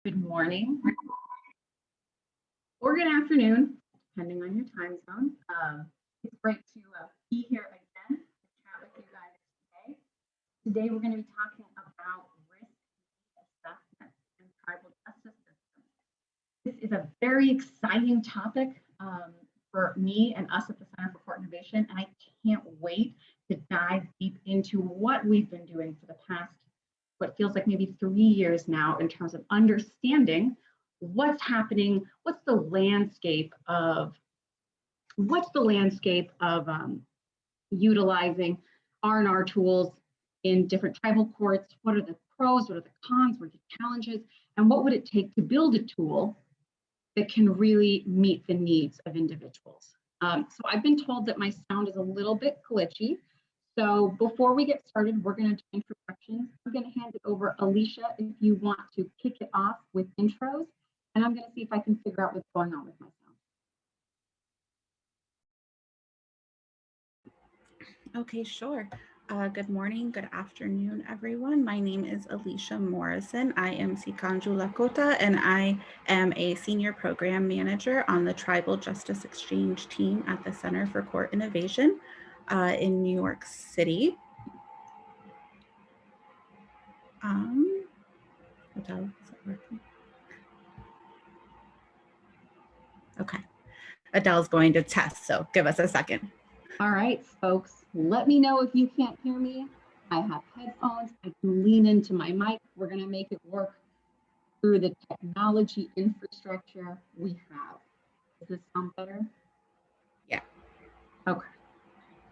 Good morning or good afternoon, depending on your time zone. It's great to be here again to chat with you guys today. Today, we're going to be talking about risk assessment and tribal justice systems. This is a very exciting topic for me and us at the Center for Court Innovation, and I can't wait to dive deep into what we've been doing for the past, what feels like maybe 3 years now, in terms of understanding what's happening, what's the landscape of utilizing R&R tools in different tribal courts. What are the pros, what are the cons, what are the challenges, and what would it take to build a tool that can really meet the needs of individuals. So I've been told that my sound is a little bit glitchy. So before we get started, we're going to do introductions. I'm going to hand it over Alicia if you want to kick it off with intros, and I'm going to see if I can figure out what's going on with my sound. Okay, sure. Good morning, good afternoon, everyone. My name is Alicia Morrison. I am Sikanju Lakota, and I am a senior program manager on the Tribal Justice Exchange team at the Center for Court Innovation in New York City. Adele, is that working? Okay, Adele's going to test, so give us a second. All right, folks, let me know if you can't hear me. I have headphones, I can lean into my mic. We're gonna make it work through the technology infrastructure we have. Does this sound better? Yeah. Okay,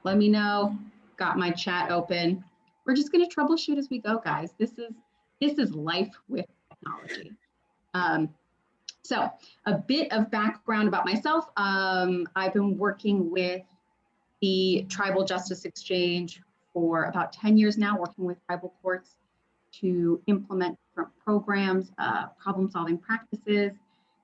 let me know. Got my chat open. We're just gonna troubleshoot as we go, guys. This is life with technology. So a bit of background about myself. I've been working with the Tribal Justice Exchange for about 10 years now, working with tribal courts to implement different programs, problem-solving practices.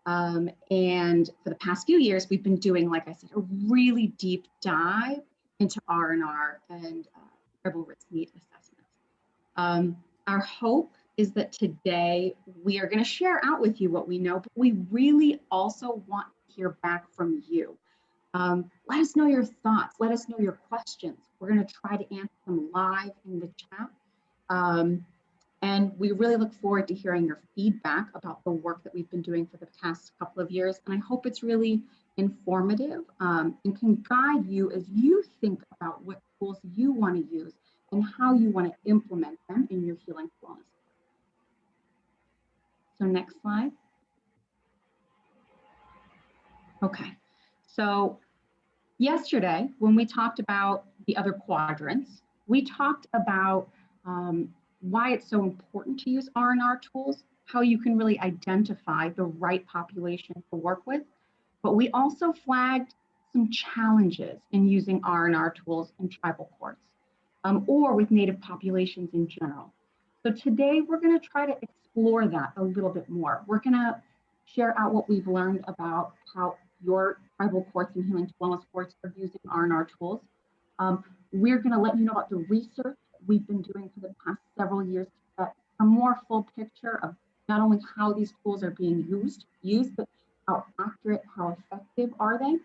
And for the past few years, we've been doing, like I said, a really deep dive into R&R and tribal risk need assessments. Our hope is that today we are going to share out with you what we know, but we really also want to hear back from you. Let us know your thoughts. Let us know your questions. We're going to try to answer them live in the chat. And we really look forward to hearing your feedback about the work that we've been doing for the past couple of years. And I hope it's really informative and can guide you as you think about what tools you want to use and how you want to implement them in your healing wellness. So next slide. Okay. So yesterday, when we talked about the other quadrants, we talked about why it's so important to use R&R tools, how you can really identify the right population to work with. But we also flagged some challenges in using R&R tools in tribal courts or with Native populations in general. So today, we're going to try to explore that a little bit more. We're going to share out what we've learned about how your tribal courts and healing wellness courts are using R&R tools. We're going to let you know about the research we've been doing for the past several years to get a more full picture of not only how these tools are being used, but how accurate, how effective are they.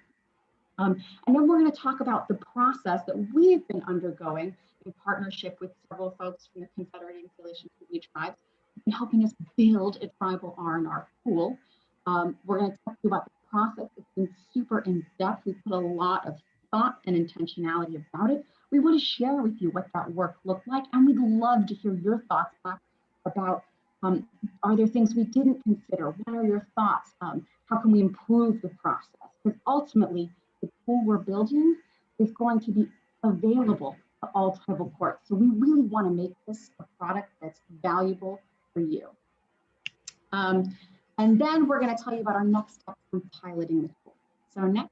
And then we're going to talk about the process that we've been undergoing in partnership with several folks from the Confederated Salish-Kootenai Tribe in helping us build a tribal R&R tool. We're going to talk to you about the process. It's been super in-depth. We put a lot of thought and intentionality about it. We want to share with you what that work looked like, and we'd love to hear your thoughts back about are there things we didn't consider? What are your thoughts? How can we improve the process? Because ultimately, the tool we're building is going to be available to all tribal courts. So we really want to make this a product that's valuable for you. And then we're going to tell you about our next steps in piloting the tool. So next.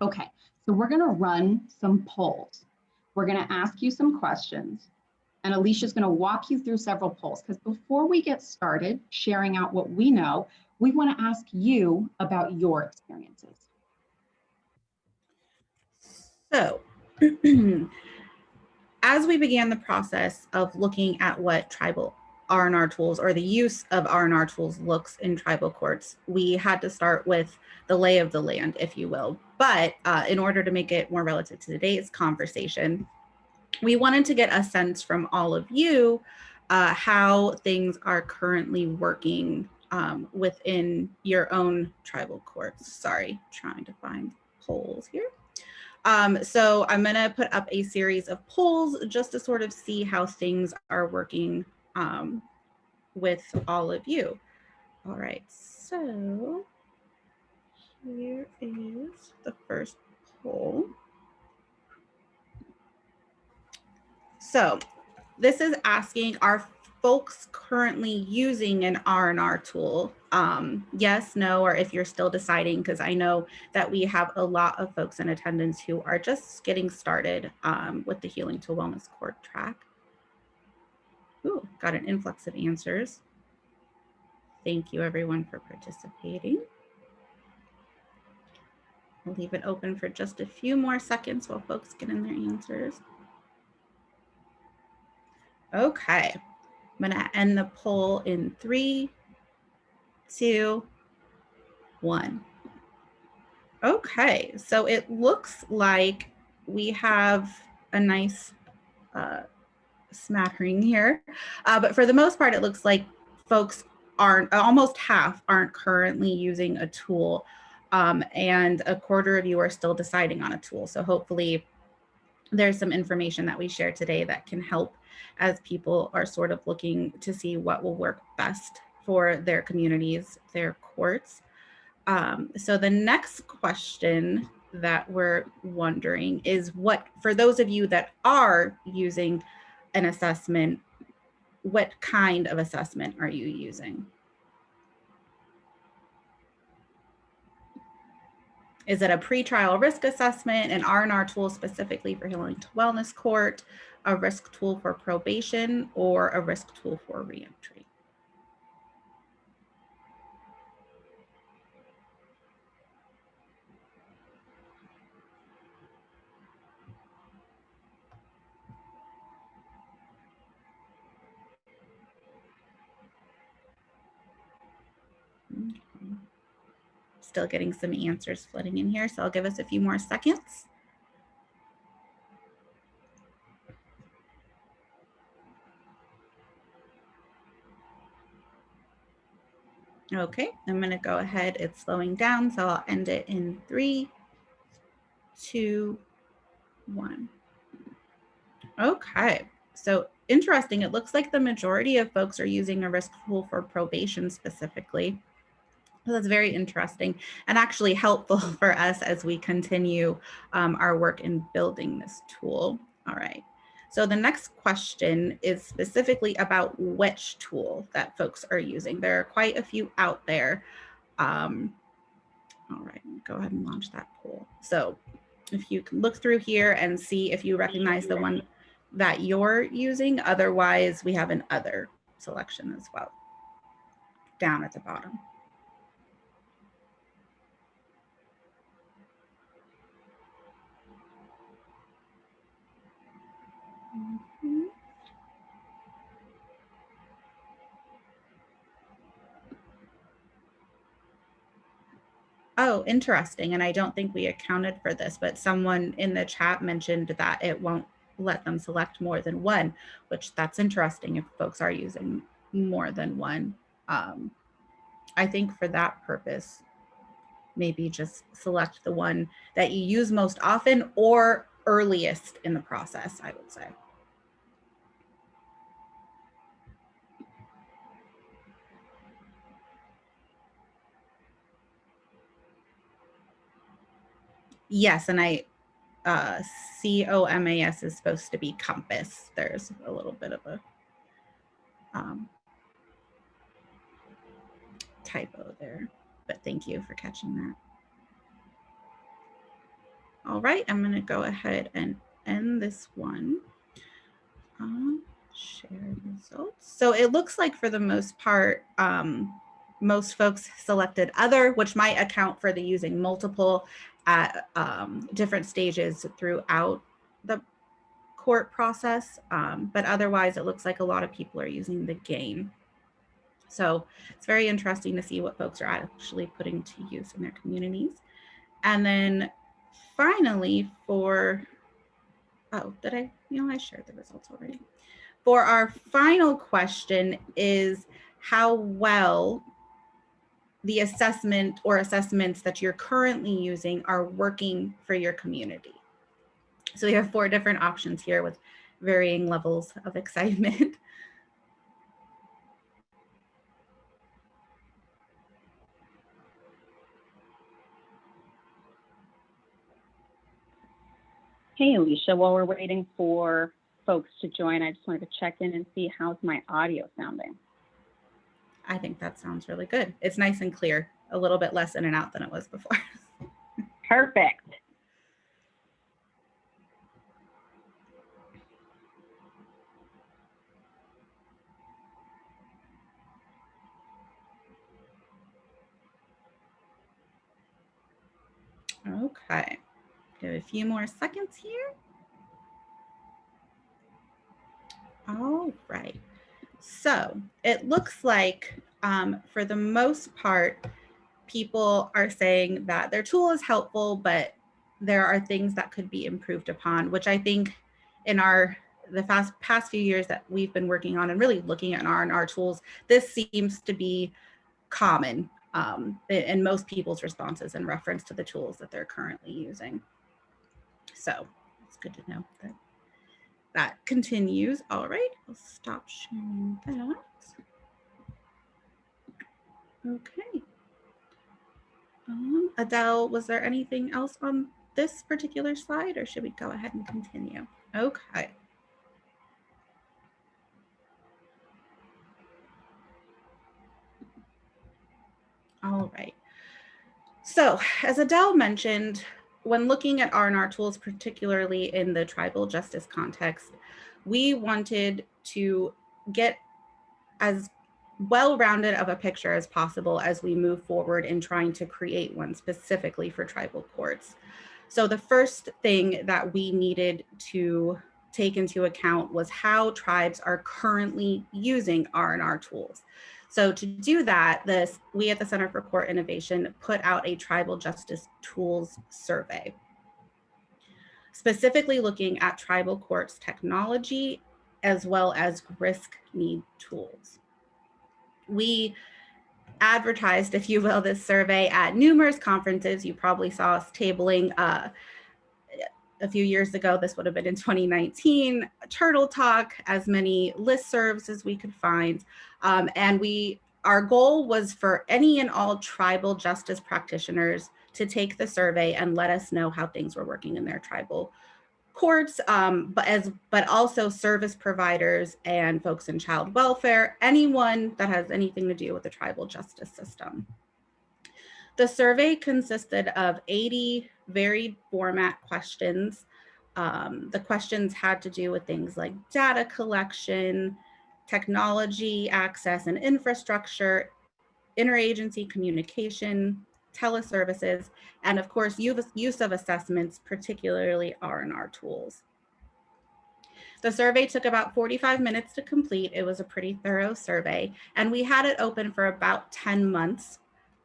Okay, so we're going to run some polls. We're going to ask you some questions, and Alicia's going to walk you through several polls, because before we get started sharing out what we know, we want to ask you about your experiences. So as we began the process of looking at what tribal R&R tools or the use of R&R tools looks in tribal courts, we had to start with the lay of the land, if you will. But in order to make it more relative to today's conversation, we wanted to get a sense from all of you how things are currently working within your own tribal courts. Sorry, trying to find polls here. So I'm going to put up a series of polls just to sort of see how things are working with all of you. All right, so here is the first poll. So this is asking, are folks currently using an R&R tool? Yes, no, or if you're still deciding, because I know that we have a lot of folks in attendance who are just getting started with the Healing to Wellness Court track. Ooh, got an influx of answers. Thank you everyone for participating. I'll leave it open for just a few more seconds while folks get in their answers. Okay, I'm gonna end the poll in 3, 2, 1. Okay, so it looks like we have a nice smattering here, but for the most part, it looks like folks aren't, almost half aren't currently using a tool, and a quarter of you are still deciding on a tool. So hopefully there's some information that we share today that can help as people are sort of looking to see what will work best for their communities, their courts. So the next question that we're wondering is, what, for those of you that are using an assessment, what kind of assessment are you using? Is it a pretrial risk assessment, an R&R tool specifically for Healing to Wellness Court, a risk tool for probation, or a risk tool for reentry? Okay. Still getting some answers flooding in here, so I'll give us a few more seconds. Okay, I'm going to go ahead. It's slowing down, so I'll end it in 3, 2, 1. Okay, so interesting. It looks like the majority of folks are using a risk tool for probation specifically. So that's very interesting and actually helpful for us as we continue our work in building this tool. All right. So the next question is specifically about which tool that folks are using. There are quite a few out there. All right, go ahead and launch that poll. So if you can look through here and see if you recognize the one that you're using. Otherwise, we have an other selection as well down at the bottom. Mm-hmm. Oh, interesting. And I don't think we accounted for this, but someone in the chat mentioned that it won't let them select more than one, which that's interesting if folks are using more than one. I think for that purpose, maybe just select the one that you use most often or earliest in the process, I would say. Yes, and COMAS is supposed to be compass. There's a little bit of a typo there, but thank you for catching that. All right, I'm going to go ahead and end this one. Share results. So it looks like for the most part, most folks selected other, which might account for the using multiple at different stages throughout the court process. But otherwise, it looks like a lot of people are using the gain. So it's very interesting to see what folks are actually putting to use in their communities. And then finally for, I shared the results already. For our final question is how well the assessment or assessments that you're currently using are working for your community. So we have 4 different options here with varying levels of excitement. Hey, Alicia, while we're waiting for folks to join, I just wanted to check in and see how's my audio sounding. I think that sounds really good. It's nice and clear, a little bit less in and out than it was before. Perfect. Okay, give it a few more seconds here. All right, so it looks like for the most part, people are saying that their tool is helpful, but there are things that could be improved upon, which I think in the past few years that we've been working on and really looking at R&R tools, this seems to be common in most people's responses in reference to the tools that they're currently using. So it's good to know that that continues. All right, I'll stop sharing that. Okay. Adele, was there anything else on this particular slide, or should we go ahead and continue? Okay. All right. So as Adele mentioned, when looking at R&R tools, particularly in the tribal justice context, we wanted to get as well-rounded of a picture as possible as we move forward in trying to create one specifically for tribal courts. So the first thing that we needed to take into account was how tribes are currently using R&R tools. So to do that, we at the Center for Court Innovation put out a tribal justice tools survey, specifically looking at tribal courts technology as well as risk need tools. We advertised, if you will, this survey at numerous conferences. You probably saw us tabling a few years ago. This would have been in 2019, Turtle Talk, as many listservs as we could find. And our goal was for any and all tribal justice practitioners to take the survey and let us know how things were working in their tribal courts, but also service providers and folks in child welfare, anyone that has anything to do with the tribal justice system. The survey consisted of 80 varied format questions. The questions had to do with things like data collection, technology access and infrastructure, interagency communication, teleservices, and of course, use of assessments, particularly R&R tools. The survey took about 45 minutes to complete. It was a pretty thorough survey, and we had it open for about 10 months.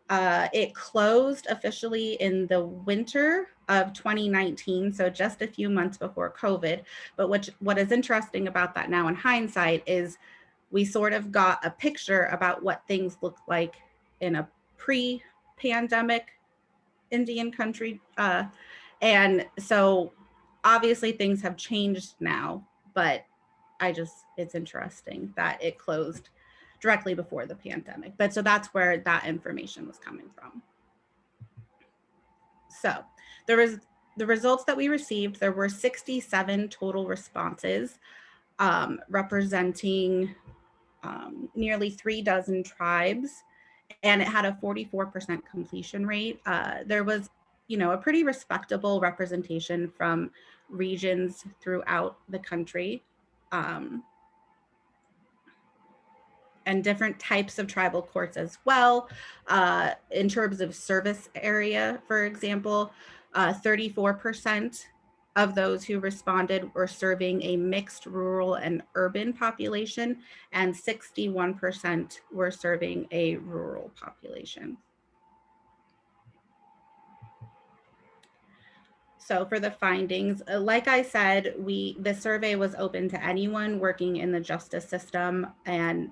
It closed officially in the winter of 2019, so just a few months before COVID. But what is interesting about that now in hindsight is we sort of got a picture about what things looked like in a pre-pandemic Indian country. And so obviously things have changed now, but it's interesting that it closed directly before the pandemic. But so that's where that information was coming from. So the results that we received, there were 67 total responses representing nearly 36 tribes, and it had a 44% completion rate. There was, a pretty respectable representation from regions throughout the country. and different types of tribal courts as well. In terms of service area, for example, 34% of those who responded were serving a mixed rural and urban population, and 61% were serving a rural population. So for the findings, like I said, the survey was open to anyone working in the justice system, and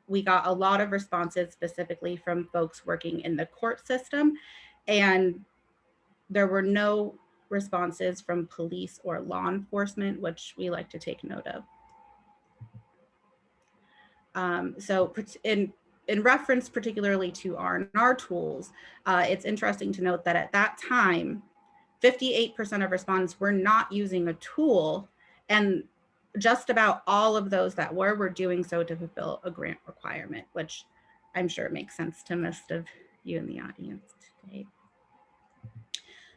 we got a lot of responses specifically from folks working in the court system, and there were no responses from police or law enforcement, which we like to take note of. So in reference particularly to R&R tools, it's interesting to note that at that time, 58% of respondents were not using a tool, and just about all of those that were doing so to fulfill a grant requirement, which I'm sure makes sense to most of you in the audience today.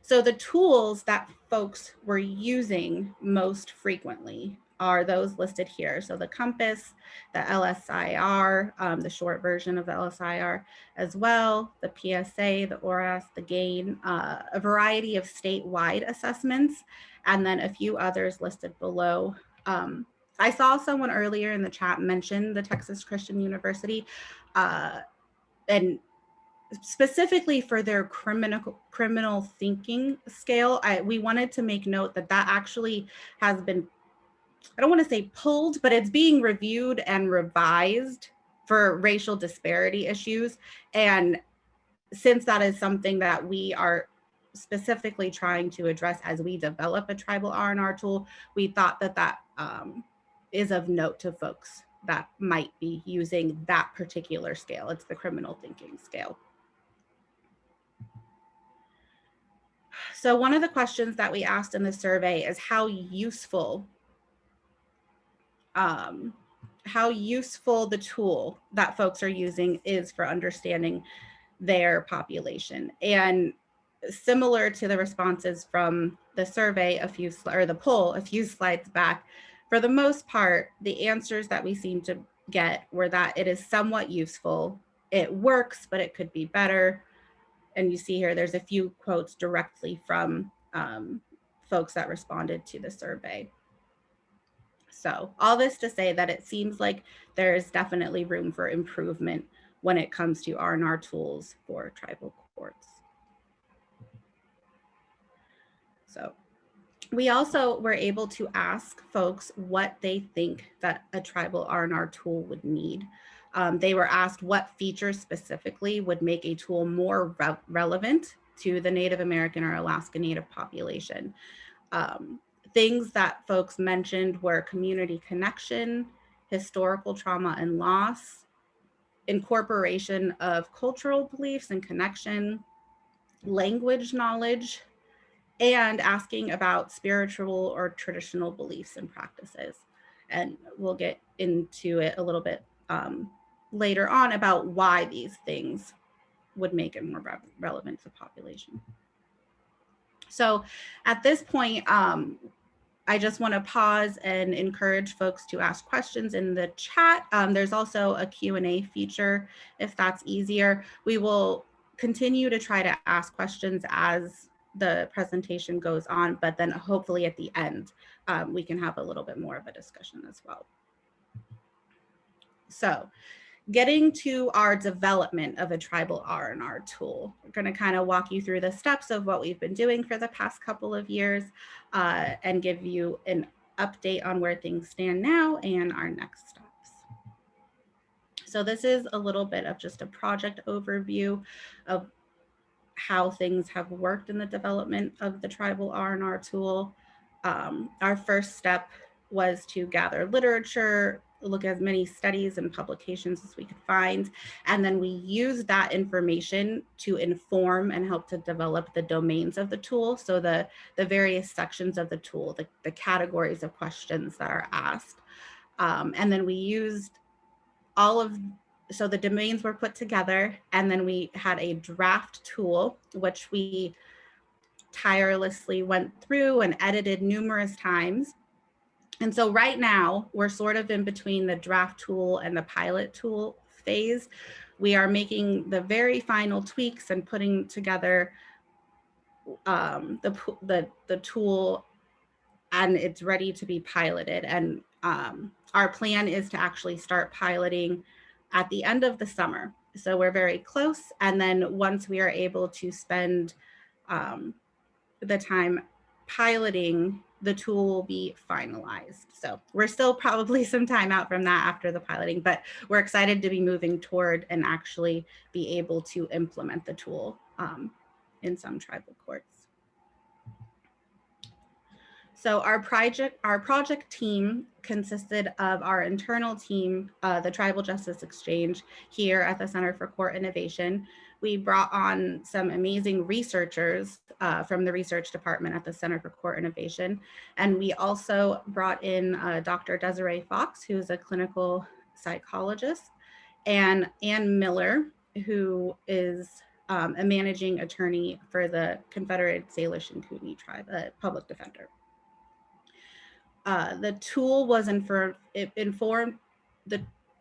So the tools that folks were using most frequently are those listed here. So the compass, the LSIR, the short version of the LSIR as well, the PSA, the ORAS, the GAIN, a variety of statewide assessments, and then a few others listed below. I saw someone earlier in the chat mention the Texas Christian University, and specifically for their criminal thinking scale, we wanted to make note that that actually has been, I don't want to say pulled, but it's being reviewed and revised for racial disparity issues. And since that is something that we are specifically trying to address as we develop a tribal R&R tool, we thought that that is of note to folks that might be using that particular scale. It's the criminal thinking scale. So one of the questions that we asked in the survey is how useful the tool that folks are using is for understanding their population. And similar to the responses from the survey, the poll a few slides back, for the most part, the answers that we seem to get were that it is somewhat useful, it works, but it could be better. And you see here, there's a few quotes directly from folks that responded to the survey. So all this to say that it seems like there's definitely room for improvement when it comes to R&R tools for tribal courts. So we also were able to ask folks what they think that a tribal R&R tool would need. They were asked what features specifically would make a tool more relevant to the Native American or Alaska Native population. Things that folks mentioned were community connection, historical trauma and loss, incorporation of cultural beliefs and connection, language knowledge, and asking about spiritual or traditional beliefs and practices. And we'll get into it a little bit later on about why these things would make it more relevant to the population. So at this point, I just want to pause and encourage folks to ask questions in the chat. There's also a Q&A feature if that's easier. We will continue to try to ask questions as the presentation goes on, but then hopefully at the end, we can have a little bit more of a discussion as well. So getting to our development of a tribal R&R tool, we're going to kind of walk you through the steps of what we've been doing for the past couple of years and give you an update on where things stand now and our next steps. So this is a little bit of just a project overview of how things have worked in the development of the tribal R&R tool. Our first step was to gather literature, look at as many studies and publications as we could find, and then we used that information to inform and help to develop the domains of the tool. So the various sections of the tool, the categories of questions that are asked. And then we used so the domains were put together, and then we had a draft tool, which we tirelessly went through and edited numerous times. And so right now we're sort of in between the draft tool and the pilot tool phase. We are making the very final tweaks and putting together the tool, and it's ready to be piloted. And our plan is to actually start piloting at the end of the summer. So we're very close. And then once we are able to spend the time piloting, the tool will be finalized. So we're still probably some time out from that after the piloting, but we're excited to be moving toward and actually be able to implement the tool in some tribal courts. So our project team consisted of our internal team, the Tribal Justice Exchange here at the Center for Court Innovation. We brought on some amazing researchers from the research department at the Center for Court Innovation. And we also brought in Dr. Desiree Fox, who is a clinical psychologist, and Ann Miller, who is a managing attorney for the Confederated Salish-Kootenai Tribe, a public defender. The tool was the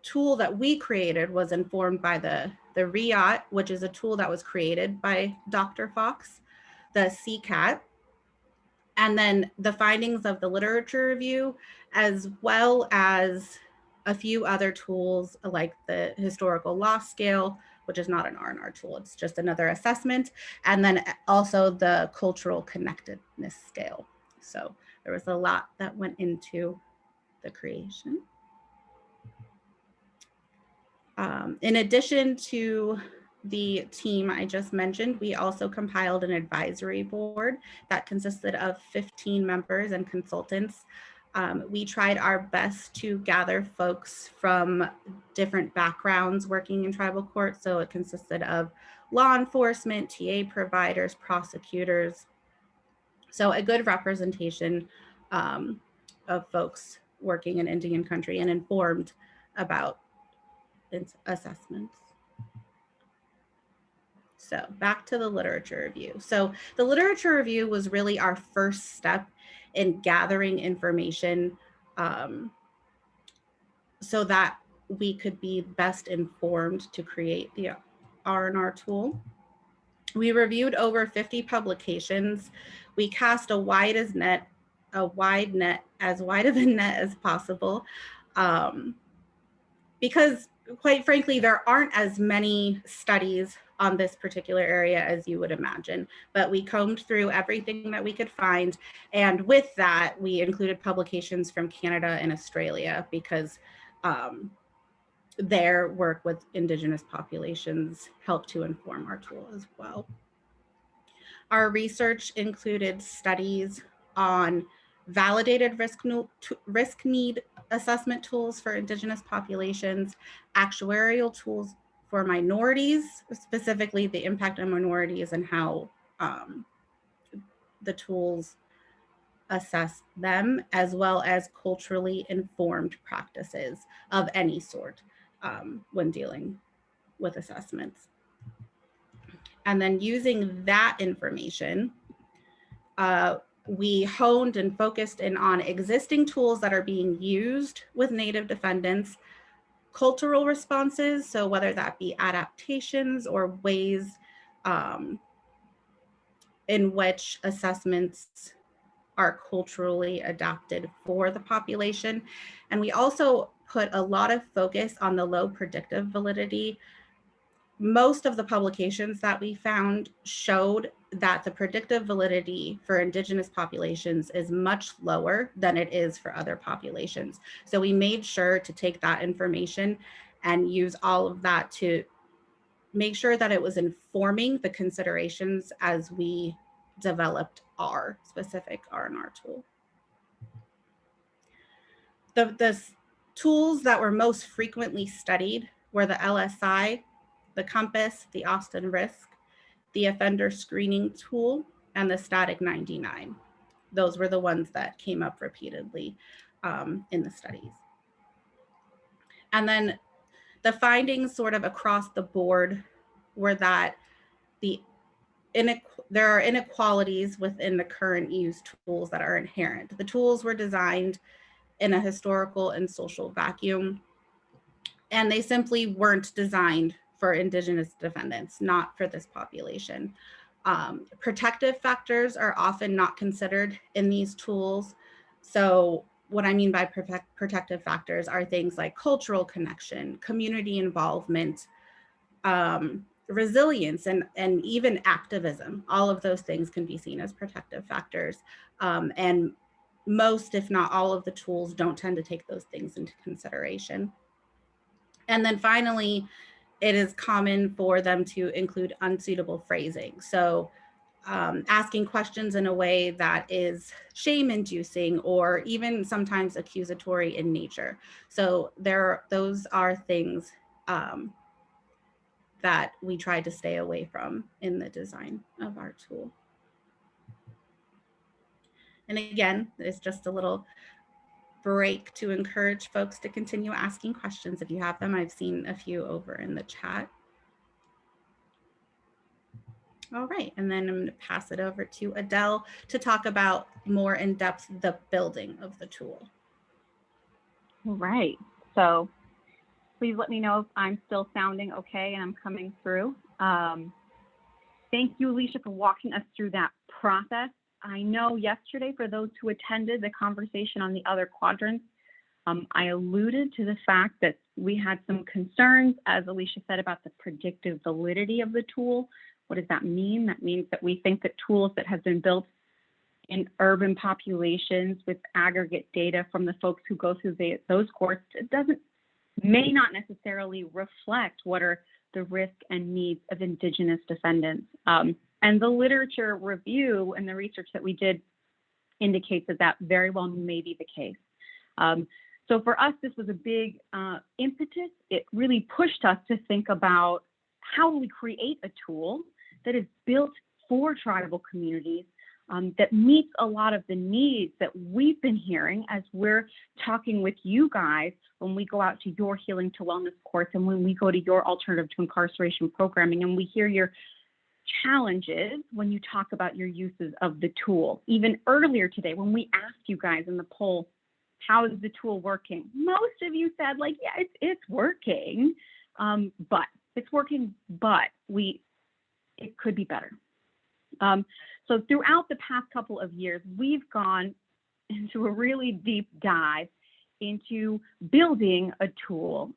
tool that we created was informed by the RIAT, which is a tool that was created by Dr. Fox, the CCAT, and then the findings of the literature review, as well as a few other tools like the historical loss scale, which is not an R&R tool, it's just another assessment, and then also the cultural connectedness scale. So there was a lot that went into the creation. In addition to the team I just mentioned, we also compiled an advisory board that consisted of 15 members and consultants. We tried our best to gather folks from different backgrounds working in tribal court. So it consisted of law enforcement, TA providers, prosecutors. So a good representation of folks working in Indian country and informed about its assessments. So back to the literature review. So the literature review was really our first step in gathering information so that we could be best informed to create the R&R tool. We reviewed over 50 publications. We cast a wide net, as wide of a net as possible, because quite frankly, there aren't as many studies on this particular area as you would imagine, but we combed through everything that we could find. And with that, we included publications from Canada and Australia because their work with indigenous populations helped to inform our tool as well. Our research included studies on validated risk need assessment tools for indigenous populations, actuarial tools for minorities, specifically the impact on minorities and how the tools assess them, as well as culturally informed practices of any sort when dealing with assessments. And then using that information, we honed and focused in on existing tools that are being used with Native defendants, cultural responses, so whether that be adaptations or ways in which assessments are culturally adapted for the population. And we also put a lot of focus on the low predictive validity. Most of the publications that we found showed that the predictive validity for indigenous populations is much lower than it is for other populations. So we made sure to take that information and use all of that to make sure that it was informing the considerations as we developed our specific R&R tool. The tools that were most frequently studied were the LSI, the Compass, the Austin Risk, the offender screening tool, and the static 99. Those were the ones that came up repeatedly in the studies. And then the findings sort of across the board were that there are inequalities within the current used tools that are inherent. The tools were designed in a historical and social vacuum. and they simply weren't designed for Indigenous defendants, not for this population. Protective factors are often not considered in these tools. So what I mean by protective factors are things like cultural connection, community involvement, resilience, and even activism. All of those things can be seen as protective factors. And most, if not all of the tools don't tend to take those things into consideration. And then finally, it is common for them to include unsuitable phrasing. So asking questions in a way that is shame-inducing or even sometimes accusatory in nature. So those are things that we try to stay away from in the design of our tool. And again, it's just a little break to encourage folks to continue asking questions if you have them. I've seen a few over in the chat. All right, and then I'm going to pass it over to Adele to talk about more in depth the building of the tool. All right, so please let me know if I'm still sounding okay and I'm coming through. Thank you, Alicia, for walking us through that process. I know yesterday, for those who attended the conversation on the other quadrants, I alluded to the fact that we had some concerns, as Alicia said, about the predictive validity of the tool. What does that mean? That means that we think that tools that have been built in urban populations with aggregate data from the folks who go through those courses, it may not necessarily reflect what are the risk and needs of Indigenous defendants. And the literature review and the research that we did indicates that that very well may be the case. So for us, this was a big impetus. It really pushed us to think about how do we create a tool that is built for tribal communities, that meets a lot of the needs that we've been hearing as we're talking with you guys when we go out to your Healing to Wellness course and when we go to your alternative to incarceration programming, and we hear your challenges when you talk about your uses of the tool. Even earlier today, when we asked you guys in the poll, how is the tool working? Most of you said, like, yeah, it's working, but it's working, but it could be better. So throughout the past couple of years, we've gone into a really deep dive into building a tool,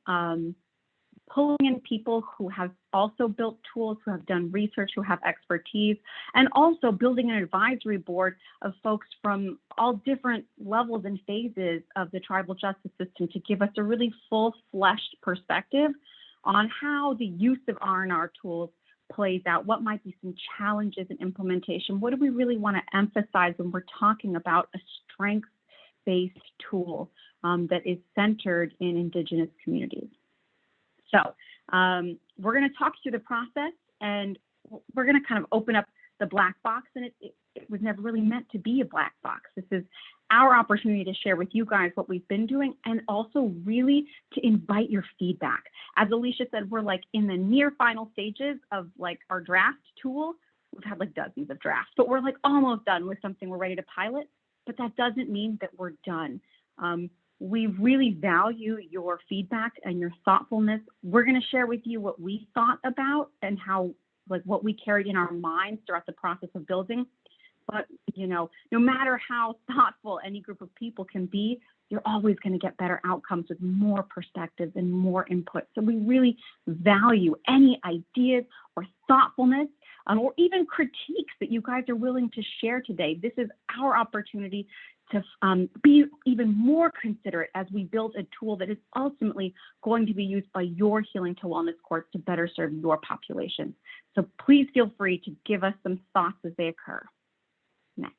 pulling in people who have also built tools, who have done research, who have expertise, and also building an advisory board of folks from all different levels and phases of the tribal justice system to give us a really full-fleshed perspective on how the use of R&R tools plays out, what might be some challenges in implementation, what do we really want to emphasize when we're talking about a strengths-based tool that is centered in Indigenous communities. So we're going to talk through the process, and we're going to kind of open up the black box, and it was never really meant to be a black box. This is our opportunity to share with you guys what we've been doing, and also really to invite your feedback. As Alicia said, we're like in the near final stages of like our draft tool. We've had like dozens of drafts, but we're like almost done with something we're ready to pilot, but that doesn't mean that we're done. We really value your feedback and your thoughtfulness. We're going to share with you what we thought about and how, like, what we carried in our minds throughout the process of building. But, you know, no matter how thoughtful any group of people can be, you're always going to get better outcomes with more perspectives and more input. So we really value any ideas or thoughtfulness or even critiques that you guys are willing to share today. This is our opportunity to be even more considerate as we build a tool that is ultimately going to be used by your Healing to Wellness course to better serve your population. So please feel free to give us some thoughts as they occur. Next.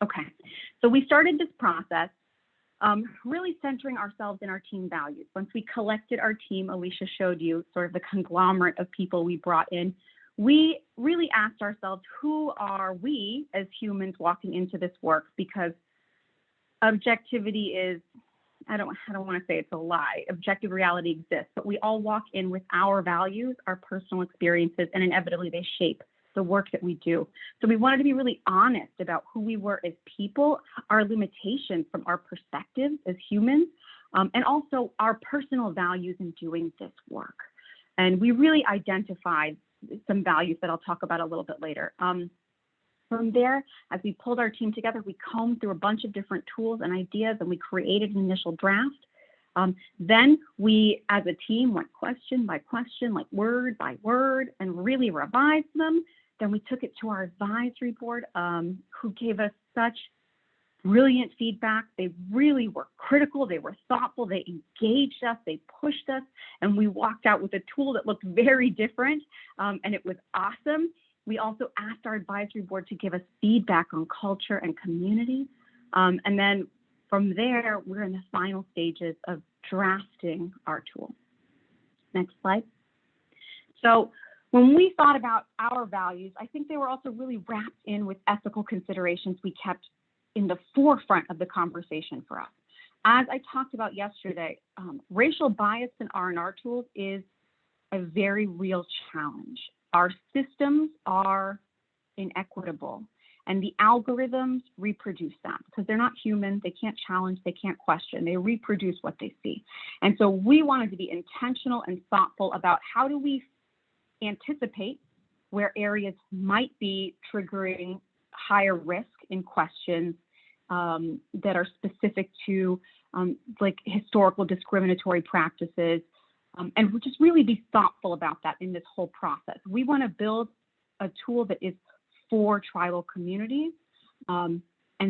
Okay, so we started this process really centering ourselves in our team values. Once we collected our team, Alicia showed you sort of the conglomerate of people we brought in. We really asked ourselves, who are we as humans walking into this work? Because objectivity is, I don't want to say it's a lie. Objective reality exists, but we all walk in with our values, our personal experiences, and inevitably they shape the work that we do. So we wanted to be really honest about who we were as people, our limitations from our perspectives as humans, and also our personal values in doing this work. And we really identified some values that I'll talk about a little bit later. From there, as we pulled our team together, we combed through a bunch of different tools and ideas, and we created an initial draft. Then we, as a team, went question by question, like word by word, and really revised them. Then we took it to our advisory board, who gave us such brilliant feedback. They really were critical. They were thoughtful. They engaged us. They pushed us. And we walked out with a tool that looked very different, and it was awesome. We also asked our advisory board to give us feedback on culture and community. And then from there, we're in the final stages of drafting our tool. Next slide. So when we thought about our values, I think they were also really wrapped in with ethical considerations we kept in the forefront of the conversation for us. As I talked about yesterday, racial bias in R&R tools is a very real challenge. Our systems are inequitable, and the algorithms reproduce them because they're not human. They can't challenge, they can't question, they reproduce what they see. And so we wanted to be intentional and thoughtful about how do we anticipate where areas might be triggering higher risk in questions that are specific to like historical discriminatory practices, and we'll just really be thoughtful about that in this whole process. We want to build a tool that is for tribal communities, and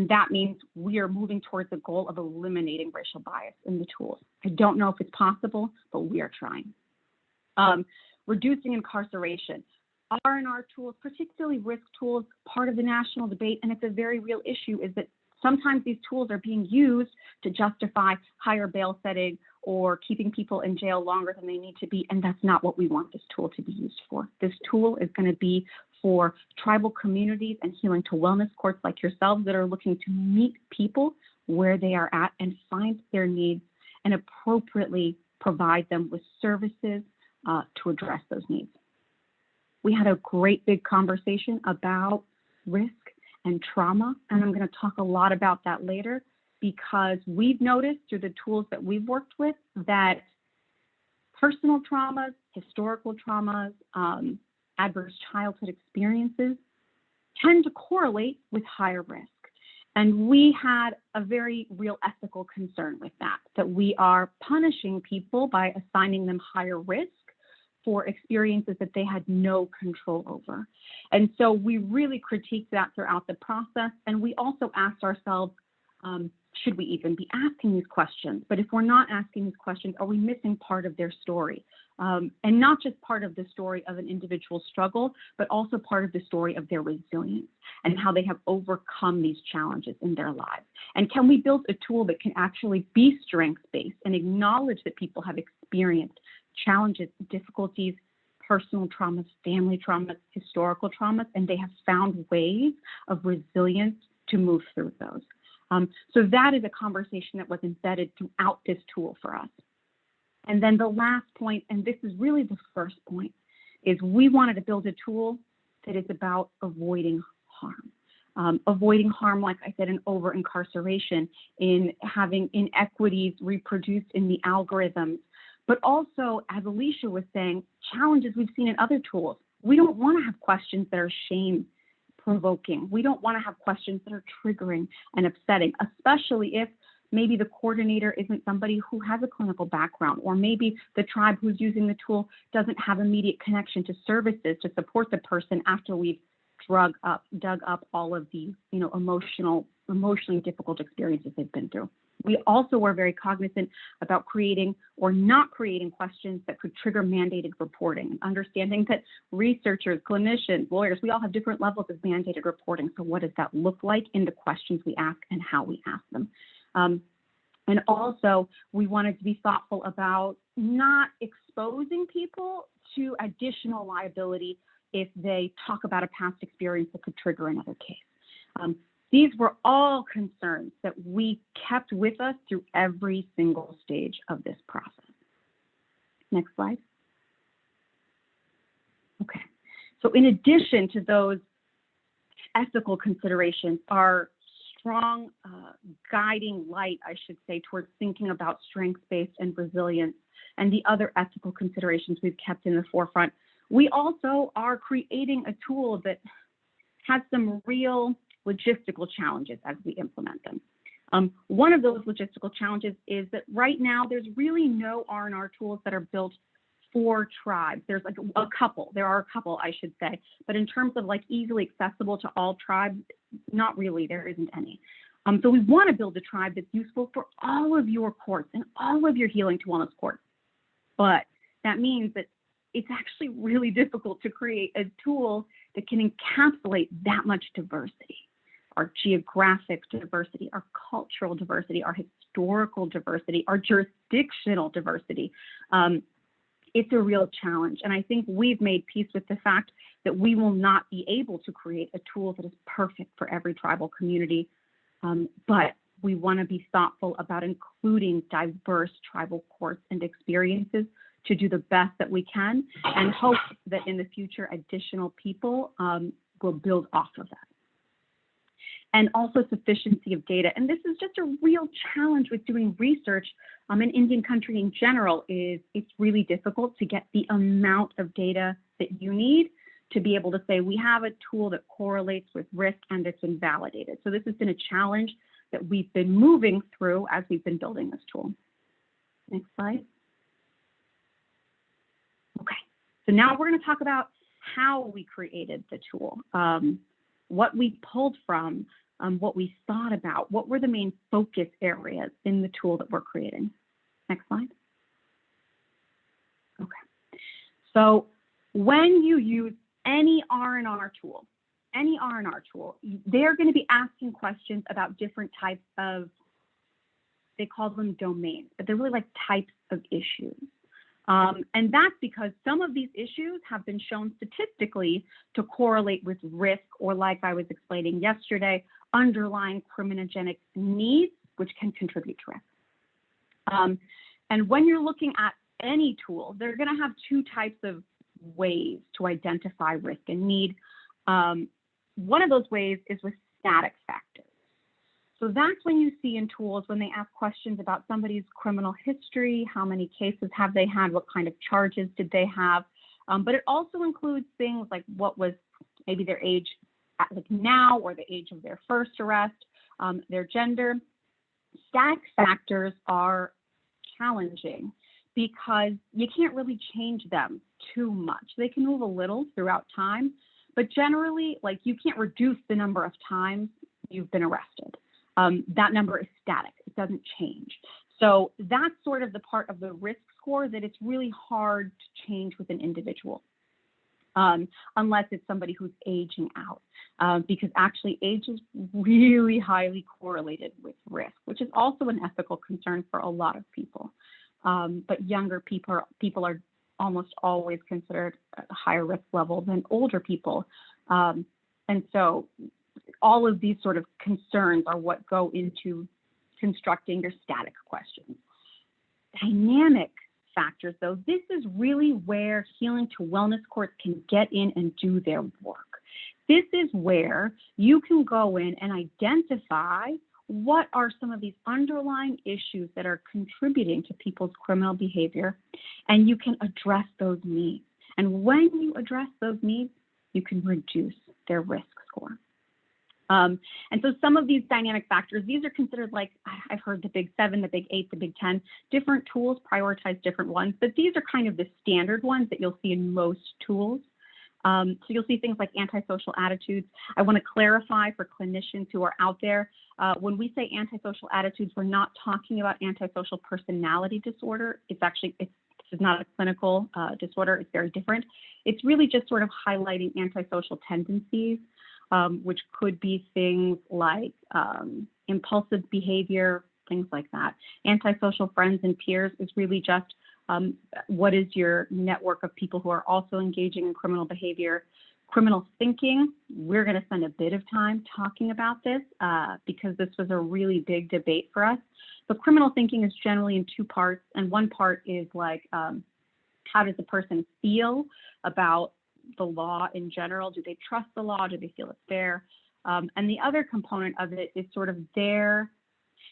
that means we are moving towards the goal of eliminating racial bias in the tools. I don't know if it's possible, but we are trying. Reducing incarceration. R&R tools, particularly risk tools, part of the national debate, and it's a very real issue, is that sometimes these tools are being used to justify higher bail setting or keeping people in jail longer than they need to be, and that's not what we want this tool to be used for. This tool is going to be for tribal communities and healing to wellness courts like yourselves that are looking to meet people where they are at and find their needs and appropriately provide them with services to address those needs. We had a great big conversation about risk and trauma, and I'm going to talk a lot about that later because we've noticed through the tools that we've worked with that personal traumas, historical traumas, adverse childhood experiences tend to correlate with higher risk. And we had a very real ethical concern with that we are punishing people by assigning them higher risk for experiences that they had no control over. And so we really critiqued that throughout the process. And we also asked ourselves, should we even be asking these questions? But if we're not asking these questions, are we missing part of their story? And not just part of the story of an individual struggle, but also part of the story of their resilience and how they have overcome these challenges in their lives. And can we build a tool that can actually be strengths-based and acknowledge that people have experienced challenges, difficulties, personal traumas, family traumas, historical traumas, and they have found ways of resilience to move through those. So that is a conversation that was embedded throughout this tool for us. And then the last point, and this is really the first point, is we wanted to build a tool that is about avoiding harm. Avoiding harm, like I said, in over-incarceration, in having inequities reproduced in the algorithms, but also, as Alicia was saying, challenges we've seen in other tools. We don't want to have questions that are shame-provoking. We don't want to have questions that are triggering and upsetting, especially if maybe the coordinator isn't somebody who has a clinical background, or maybe the tribe who's using the tool doesn't have immediate connection to services to support the person after we've dug up all of the emotionally difficult experiences they've been through. We also were very cognizant about creating or not creating questions that could trigger mandated reporting, and understanding that researchers, clinicians, lawyers, we all have different levels of mandated reporting. So what does that look like in the questions we ask and how we ask them? And also, we wanted to be thoughtful about not exposing people to additional liability if they talk about a past experience that could trigger another case. These were all concerns that we kept with us through every single stage of this process. Next slide. Okay, so in addition to those ethical considerations, our strong guiding light, I should say, towards thinking about strengths-based and resilience and the other ethical considerations we've kept in the forefront. We also are creating a tool that has some real logistical challenges as we implement them. One of those logistical challenges is that right now there's really no R&R tools that are built for tribes. There's like a couple, I should say, but in terms of like easily accessible to all tribes, not really, there isn't any. So we want to build a tribe that's useful for all of your courts and all of your healing to wellness courts. But that means that it's actually really difficult to create a tool that can encapsulate that much diversity. Our geographic diversity, our cultural diversity, our historical diversity, our jurisdictional diversity. It's a real challenge. And I think we've made peace with the fact that we will not be able to create a tool that is perfect for every tribal community. But we want to be thoughtful about including diverse tribal courts and experiences to do the best that we can, and hope that in the future additional people will build off of that. And also sufficiency of data. And this is just a real challenge with doing research in Indian country in general. Is it's really difficult to get the amount of data that you need to be able to say, we have a tool that correlates with risk and it's been validated. So this has been a challenge that we've been moving through as we've been building this tool. Next slide. Okay, so now we're going to talk about how we created the tool, what we pulled from, what we thought about, what were the main focus areas in the tool that we're creating. Next slide. Okay, so when you use any R&R tool, they're going to be asking questions about different types of, they call them domains, but they're really like types of issues. And that's because some of these issues have been shown statistically to correlate with risk, or like I was explaining yesterday, underlying criminogenic needs, which can contribute to risk. And when you're looking at any tool, they're going to have two types of ways to identify risk and need. One of those ways is with static factors. So that's when you see in tools when they ask questions about somebody's criminal history, how many cases have they had, what kind of charges did they have. But it also includes things like what was maybe their age at like now, or the age of their first arrest, their gender. Static factors are challenging because you can't really change them too much. They can move a little throughout time, but generally, like, you can't reduce the number of times you've been arrested. That number is static, it doesn't change. So that's sort of the part of the risk score that it's really hard to change with an individual, unless it's somebody who's aging out, because actually age is really highly correlated with risk, which is also an ethical concern for a lot of people. But younger people are almost always considered at a higher risk level than older people. And so all of these sort of concerns are what go into constructing your static questions. Dynamic factors, though, this is really where healing to wellness courts can get in and do their work. This is where you can go in and identify what are some of these underlying issues that are contributing to people's criminal behavior, and you can address those needs. And when you address those needs, you can reduce their risk score. And so some of these dynamic factors, these are considered, like, I've heard the big 7, the big 8, the big 10. Different tools prioritize different ones, but these are kind of the standard ones that you'll see in most tools. So you'll see things like antisocial attitudes. I want to clarify for clinicians who are out there, when we say antisocial attitudes, we're not talking about antisocial personality disorder. This is not a clinical disorder. It's very different. It's really just sort of highlighting antisocial tendencies, which could be things like impulsive behavior, things like that. Antisocial friends and peers is really just what is your network of people who are also engaging in criminal behavior. Criminal thinking, we're going to spend a bit of time talking about this because this was a really big debate for us. But criminal thinking is generally in 2 parts, and one part is like, how does the person feel about the law in general? Do they trust the law? Do they feel it's fair? And the other component of it is sort of their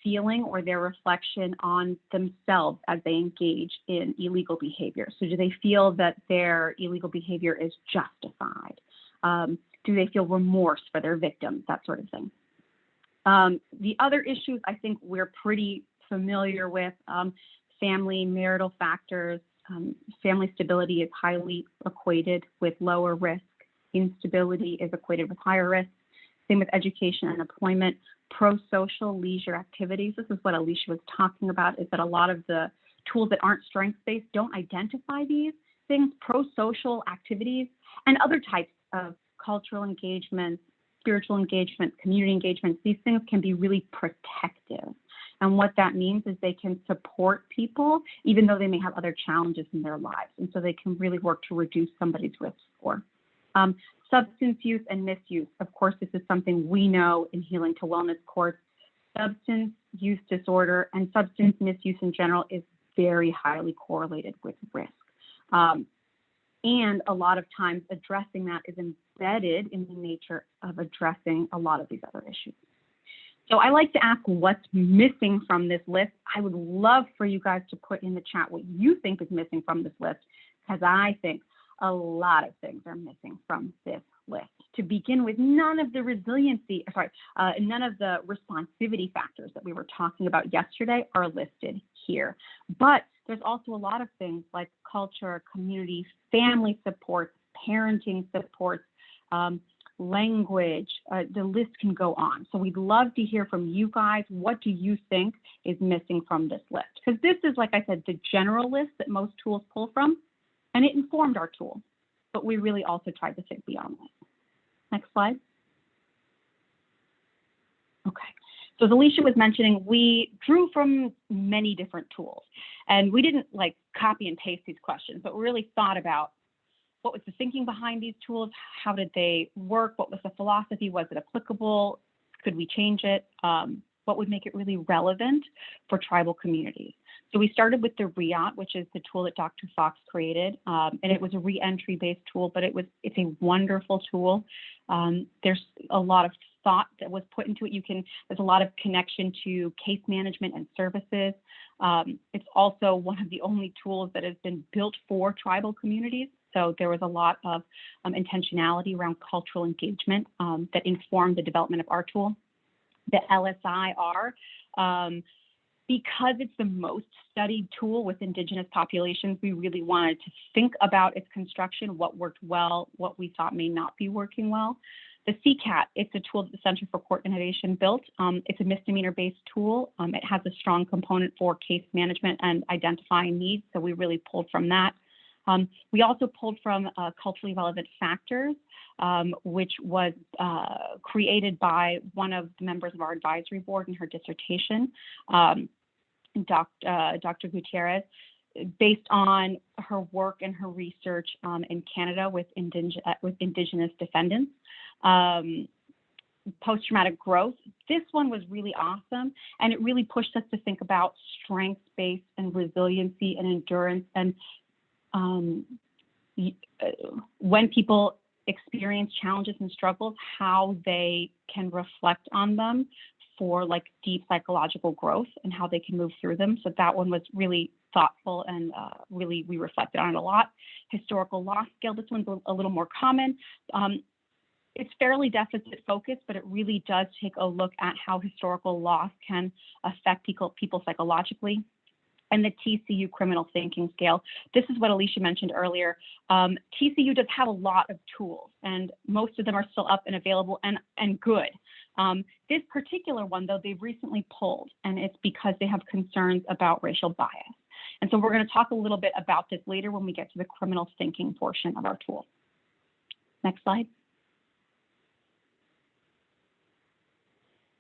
feeling or their reflection on themselves as they engage in illegal behavior. So do they feel that their illegal behavior is justified? Do they feel remorse for their victims, that sort of thing? The other issues I think we're pretty familiar with, family, marital factors. Family stability is highly equated with lower risk. Instability is equated with higher risk. Same with education and employment. Pro-social leisure activities. This is what Alicia was talking about, is that a lot of the tools that aren't strengths-based don't identify these things. Pro-social activities and other types of cultural engagements, spiritual engagements, community engagements, these things can be really protective. And what that means is they can support people even though they may have other challenges in their lives. And so they can really work to reduce somebody's risk score. Substance use and misuse. Of course, this is something we know in Healing to Wellness course. Substance use disorder and substance misuse in general is very highly correlated with risk. And a lot of times addressing that is embedded in the nature of addressing a lot of these other issues. So I like to ask what's missing from this list. I would love for you guys to put in the chat what you think is missing from this list, because I think a lot of things are missing from this list. To begin with, none of the responsivity factors that we were talking about yesterday are listed here. But there's also a lot of things like culture, community, family supports, parenting supports, language, the list can go on. So we'd love to hear from you guys. What do you think is missing from this list? Because this is, like I said, the general list that most tools pull from, and it informed our tool, but we really also tried to think beyond this. Next slide. Okay, so as Alicia was mentioning, we drew from many different tools, and we didn't like copy and paste these questions, but we really thought about what was the thinking behind these tools, how did they work, what was the philosophy, was it applicable, could we change it, what would make it really relevant for tribal communities. So we started with the REOT, which is the tool that Dr. Fox created, and it was a re-entry based tool, but it's a wonderful tool. There's a lot of thought that was put into it. There's a lot of connection to case management and services. It's also one of the only tools that has been built for tribal communities. So there was a lot of intentionality around cultural engagement that informed the development of our tool. The LSIR, because it's the most studied tool with Indigenous populations, we really wanted to think about its construction, what worked well, what we thought may not be working well. The CCAT, it's a tool that the Center for Court Innovation built. It's a misdemeanor-based tool. It has a strong component for case management and identifying needs, so we really pulled from that. We also pulled from culturally relevant factors, which was created by one of the members of our advisory board in her dissertation, Dr. Gutierrez, based on her work and her research in Canada with indigenous defendants. Post-traumatic growth. This one was really awesome, and it really pushed us to think about strength-based and resiliency and endurance, and when people experience challenges and struggles, how they can reflect on them for like deep psychological growth and how they can move through them. So that one was really thoughtful, and really we reflected on it a lot. Historical loss scale, this one's a little more common. It's fairly deficit focused, but it really does take a look at how historical loss can affect people psychologically. And the TCU criminal thinking scale. This is what Alicia mentioned earlier. TCU does have a lot of tools, and most of them are still up and available and good. This particular one, though, they've recently pulled, and it's because they have concerns about racial bias. And so we're going to talk a little bit about this later when we get to the criminal thinking portion of our tool. Next slide.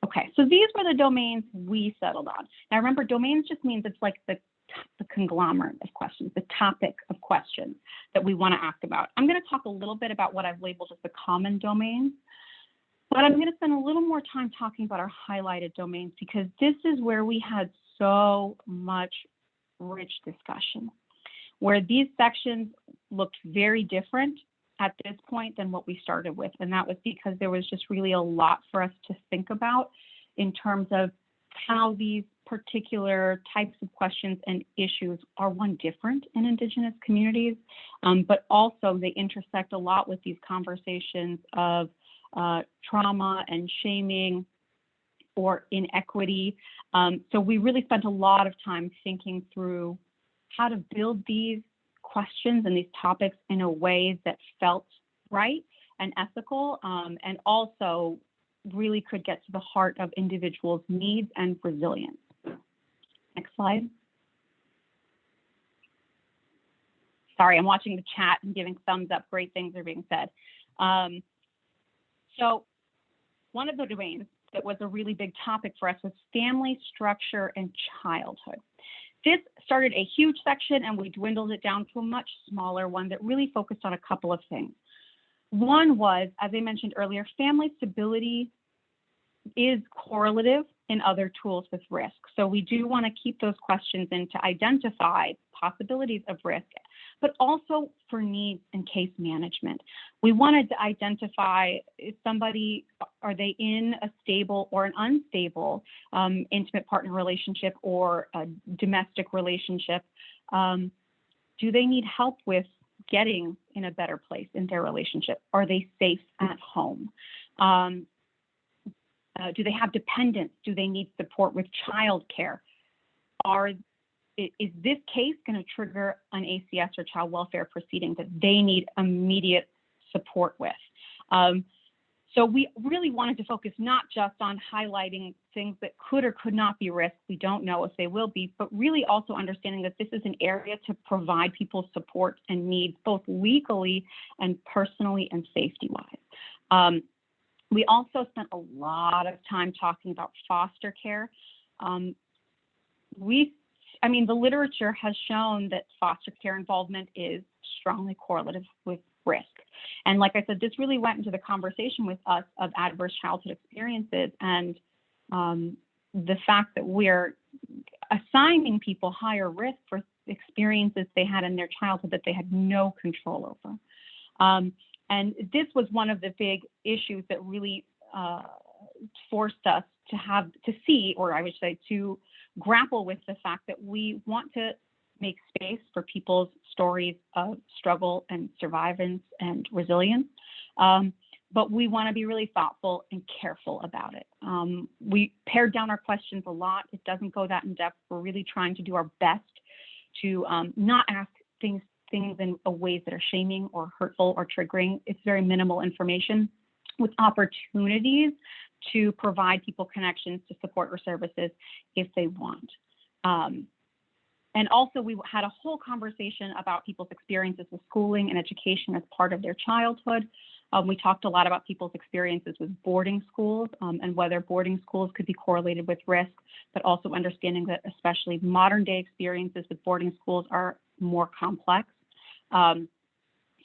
Okay, so these were the domains we settled on. Now remember, domains just means it's like the conglomerate of questions, the topic of questions that we want to ask about. I'm going to talk a little bit about what I've labeled as the common domains, but I'm going to spend a little more time talking about our highlighted domains, because this is where we had so much rich discussion, where these sections looked very different at this point than what we started with. And that was because there was just really a lot for us to think about in terms of how these particular types of questions and issues are, one, different in Indigenous communities, but also they intersect a lot with these conversations of trauma and shaming or inequity. So we really spent a lot of time thinking through how to build these questions and these topics in a way that felt right and ethical, and also really could get to the heart of individuals' needs and resilience. Next slide. Sorry, I'm watching the chat and giving thumbs up. Great things are being said. So one of the domains that was a really big topic for us was family structure and childhood. This started a huge section and we dwindled it down to a much smaller one that really focused on a couple of things. One was, as I mentioned earlier, family stability is correlative in other tools with risk. So we do want to keep those questions in to identify possibilities of risk, but also for needs and case management. We wanted to identify if somebody, are they in a stable or an unstable intimate partner relationship or a domestic relationship? Do they need help with getting in a better place in their relationship? Are they safe at home? Do they have dependents? Do they need support with childcare? Is this case going to trigger an ACS or child welfare proceeding that they need immediate support with? So we really wanted to focus not just on highlighting things that could or could not be risk. We don't know if they will be, but really also understanding that this is an area to provide people support and needs, both legally and personally and safety-wise. We also spent a lot of time talking about foster care. The literature has shown that foster care involvement is strongly correlative with risk. And like I said, this really went into the conversation with us of adverse childhood experiences and the fact that we're assigning people higher risk for experiences they had in their childhood that they had no control over. And this was one of the big issues that really forced us to see, or I would say to grapple with the fact that we want to make space for people's stories of struggle and survivance and resilience. But we want to be really thoughtful and careful about it. We pared down our questions a lot. It doesn't go that in depth. We're really trying to do our best to not ask things in ways that are shaming or hurtful or triggering. It's very minimal information with opportunities to provide people connections to support or services if they want. And also we had a whole conversation about people's experiences with schooling and education as part of their childhood. We talked a lot about people's experiences with boarding schools and whether boarding schools could be correlated with risk, but also understanding that especially modern day experiences with boarding schools are more complex. So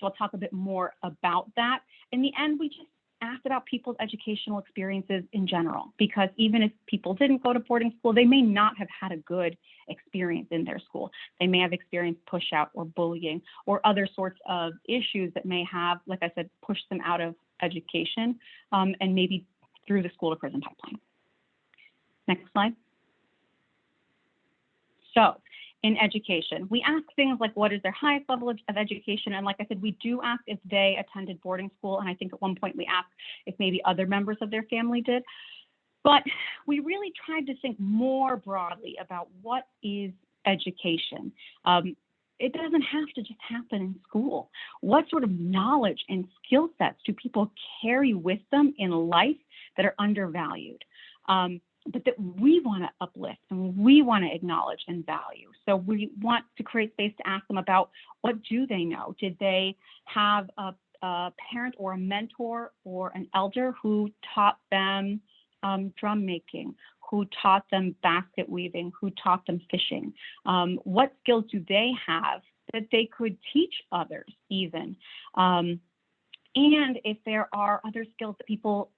I'll talk a bit more about that. In the end, we just asked about people's educational experiences in general, because even if people didn't go to boarding school, they may not have had a good experience in their school. They may have experienced push out or bullying or other sorts of issues that may have, like I said, pushed them out of education and maybe through the school to prison pipeline. Next slide. So in education, we ask things like what is their highest level of education? And like I said, we do ask if they attended boarding school. And I think at one point we asked if maybe other members of their family did. But we really tried to think more broadly about what is education. It doesn't have to just happen in school. What sort of knowledge and skill sets do people carry with them in life that are undervalued? But that we want to uplift and we want to acknowledge and value. So we want to create space to ask them about what do they know? Did they have a parent or a mentor or an elder who taught them drum making, who taught them basket weaving, who taught them fishing? What skills do they have that they could teach others even? And if there are other skills that people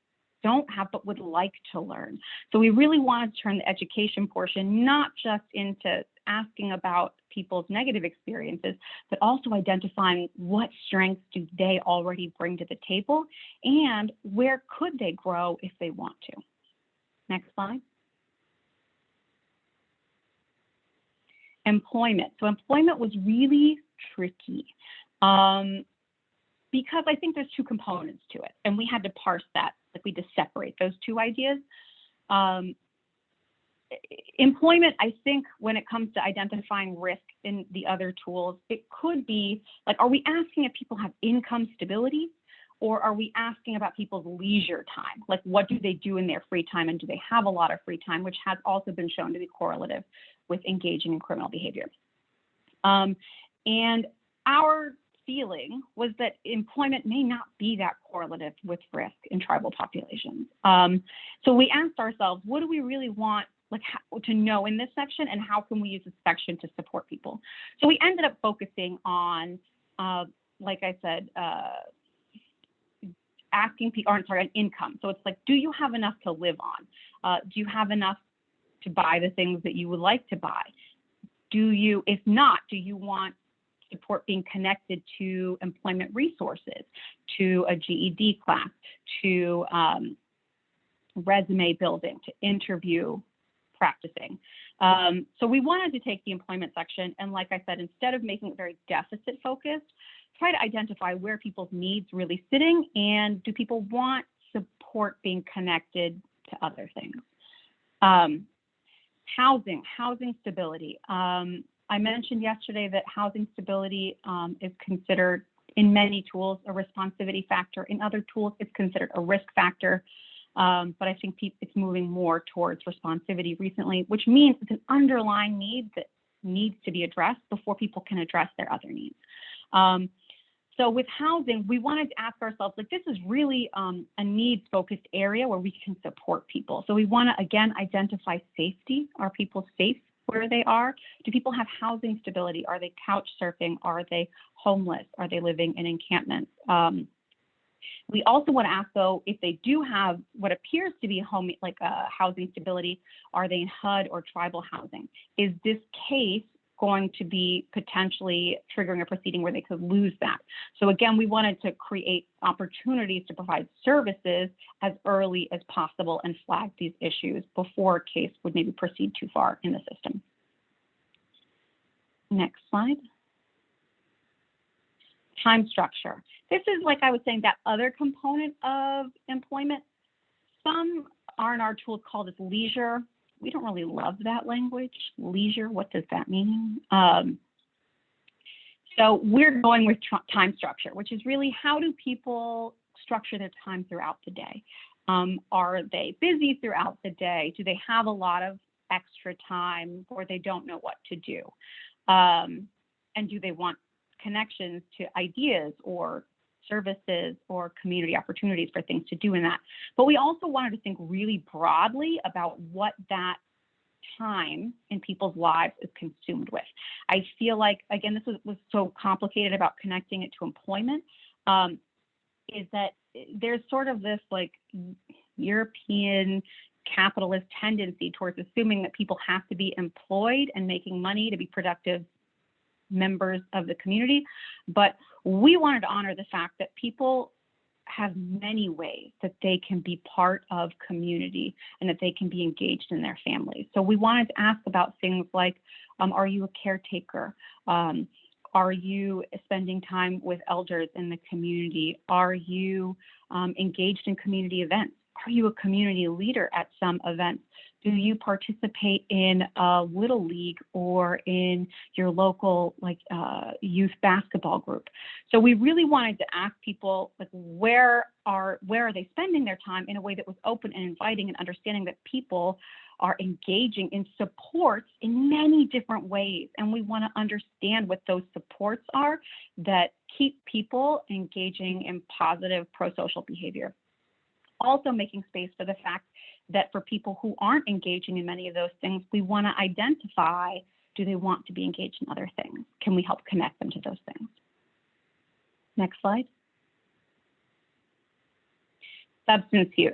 don't have but would like to learn. So we really wanted to turn the education portion not just into asking about people's negative experiences, but also identifying what strengths do they already bring to the table and where could they grow if they want to. Next slide. Employment. So employment was really tricky because I think there's two components to it, and we had to parse that, like we had to separate those two ideas. Employment, I think when it comes to identifying risk in the other tools, it could be like, are we asking if people have income stability, or are we asking about people's leisure time? Like, what do they do in their free time, and do they have a lot of free time, which has also been shown to be correlative with engaging in criminal behavior. And our feeling was that employment may not be that correlative with risk in tribal populations. So we asked ourselves, what do we really want to know in this section, and how can we use this section to support people? So we ended up focusing on, like I said, asking people, on income. So it's like, do you have enough to live on? Do you have enough to buy the things that you would like to buy? If not, do you want support being connected to employment resources, to a GED class, to resume building, to interview practicing? So we wanted to take the employment section and, like I said, instead of making it very deficit focused, try to identify where people's needs really sitting, and do people want support being connected to other things. Housing stability. I mentioned yesterday that housing stability is considered in many tools a responsivity factor. In other tools, it's considered a risk factor. But I think it's moving more towards responsivity recently, which means it's an underlying need that needs to be addressed before people can address their other needs. So with housing, we wanted to ask ourselves, like, this is really a needs-focused area where we can support people. So we want to, again, identify safety. Are people safe where they are? Do people have housing stability? Are they couch surfing? Are they homeless? Are they living in encampments? We also want to ask, though, if they do have what appears to be housing stability, are they in HUD or tribal housing? Is this case going to be potentially triggering a proceeding where they could lose that? So again, we wanted to create opportunities to provide services as early as possible and flag these issues before a case would maybe proceed too far in the system. Next slide. Time structure. This is, like I was saying, that other component of employment. Some R&R tools call this leisure. We don't really love that language. Leisure, what does that mean? So we're going with time structure, which is really, how do people structure their time throughout the day? Are they busy throughout the day? Do they have a lot of extra time, or they don't know what to do? And do they want connections to ideas or services or community opportunities for things to do in that? But we also wanted to think really broadly about what that time in people's lives is consumed with. I feel like, again, this was so complicated about connecting it to employment, is that there's sort of this like European capitalist tendency towards assuming that people have to be employed and making money to be productive members of the community. But we wanted to honor the fact that people have many ways that they can be part of community and that they can be engaged in their families. So we wanted to ask about things like, are you a caretaker? Are you spending time with elders in the community? Are you engaged in community events? Are you a community leader at some events? Do you participate in a little league or in your local youth basketball group? So we really wanted to ask people, like, where are they spending their time in a way that was open and inviting, and understanding that people are engaging in supports in many different ways. And we want to understand what those supports are that keep people engaging in positive pro-social behavior. Also making space for the fact that for people who aren't engaging in many of those things, we want to identify, do they want to be engaged in other things? Can we help connect them to those things? Next slide. Substance use.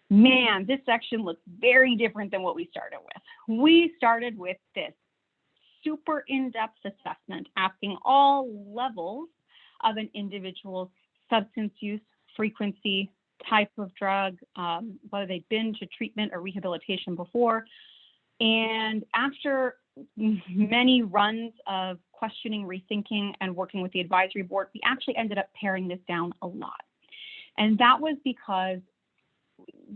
Man, this section looks very different than what we started with. We started with this super in-depth assessment, asking all levels of an individual's substance use, frequency, type of drug, whether they've been to treatment or rehabilitation before. And after many runs of questioning, rethinking, and working with the advisory board, we actually ended up paring this down a lot. And that was because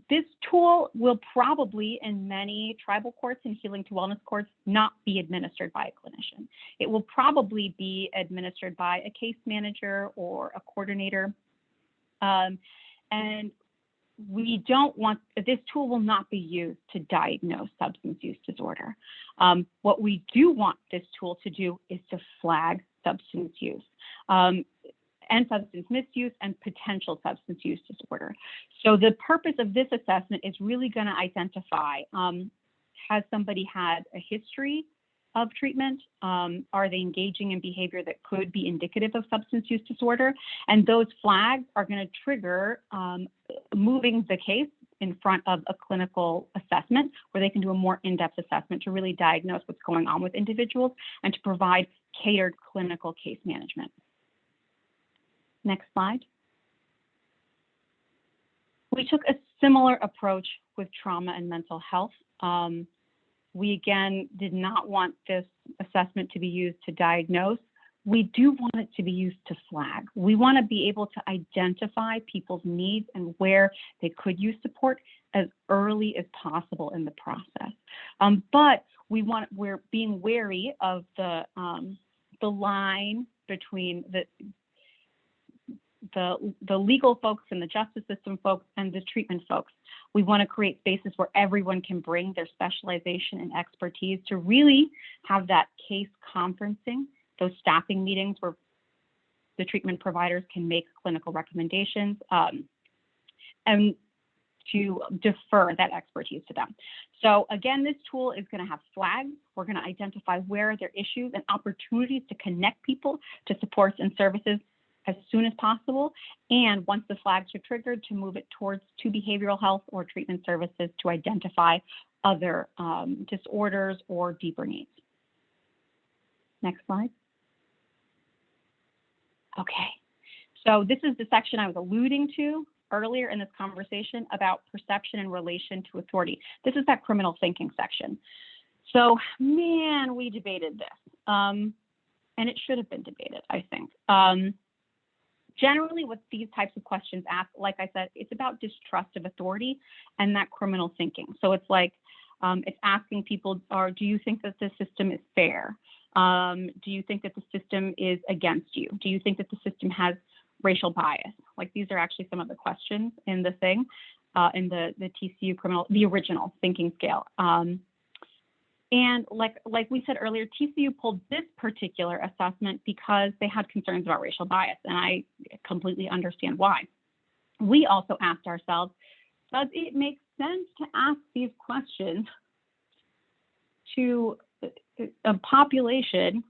this tool will probably, in many tribal courts and healing to wellness courts, not be administered by a clinician. It will probably be administered by a case manager or a coordinator. And we don't want, this tool will not be used to diagnose substance use disorder. What we do want this tool to do is to flag substance use and substance misuse and potential substance use disorder. So the purpose of this assessment is really going to identify, has somebody had a history of treatment? Are they engaging in behavior that could be indicative of substance use disorder? And those flags are going to trigger moving the case in front of a clinical assessment where they can do a more in-depth assessment to really diagnose what's going on with individuals and to provide catered clinical case management. Next slide. We took a similar approach with trauma and mental health. We again did not want this assessment to be used to diagnose. We do want it to be used to flag. We want to be able to identify people's needs and where they could use support as early as possible in the process. But we're being wary of the line between the legal folks and the justice system folks and the treatment folks. We want to create spaces where everyone can bring their specialization and expertise to really have that case conferencing, those staffing meetings where the treatment providers can make clinical recommendations and to defer that expertise to them. So again, this tool is going to have flags. We're going to identify where there are issues and opportunities to connect people to supports and services as soon as possible, and once the flags are triggered, to move it to behavioral health or treatment services to identify other disorders or deeper needs. Next slide. Okay, so this is the section I was alluding to earlier in this conversation about perception in relation to authority. This is that criminal thinking section. So, man, we debated this, and it should have been debated, I think. Generally, with these types of questions asked, like I said, it's about distrust of authority and that criminal thinking. So it's like, it's asking people, do you think that the system is fair? Do you think that the system is against you? Do you think that the system has racial bias? Like, these are actually some of the questions in the thing, in the TCU the original thinking scale. And like we said earlier, TCU pulled this particular assessment because they had concerns about racial bias, and I completely understand why. We also asked ourselves, does it make sense to ask these questions to a population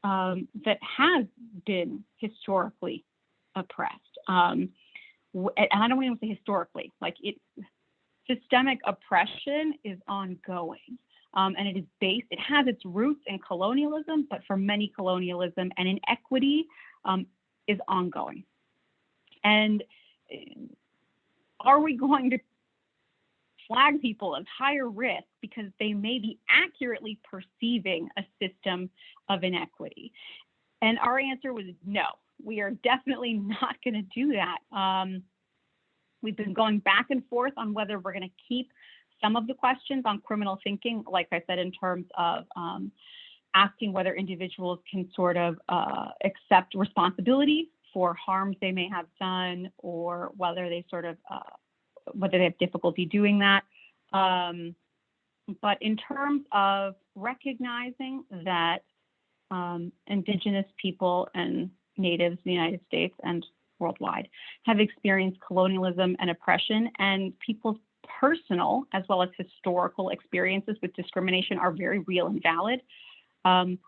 that has been historically oppressed? And I don't even say historically, systemic oppression is ongoing. And it has its roots in colonialism, but for many, colonialism and inequity is ongoing. And are we going to flag people as higher risk because they may be accurately perceiving a system of inequity? And our answer was no, we are definitely not going to do that. We've been going back and forth on whether we're going to keep some of the questions on criminal thinking, like I said, in terms of asking whether individuals can sort of accept responsibility for harms they may have done, or whether they whether they have difficulty doing that. But in terms of recognizing that indigenous people and natives in the United States and worldwide have experienced colonialism and oppression, and people's personal as well as historical experiences with discrimination are very real and valid,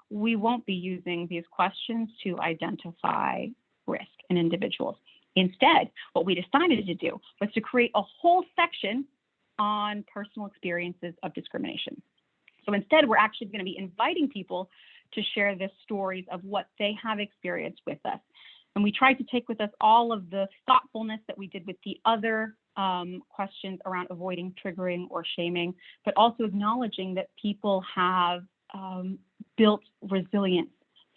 we won't be using these questions to identify risk in individuals. Instead, what we decided to do was to create a whole section on personal experiences of discrimination. So instead, we're actually going to be inviting people to share their stories of what they have experienced with us. And we tried to take with us all of the thoughtfulness that we did with the other questions around avoiding triggering or shaming, but also acknowledging that people have built resilience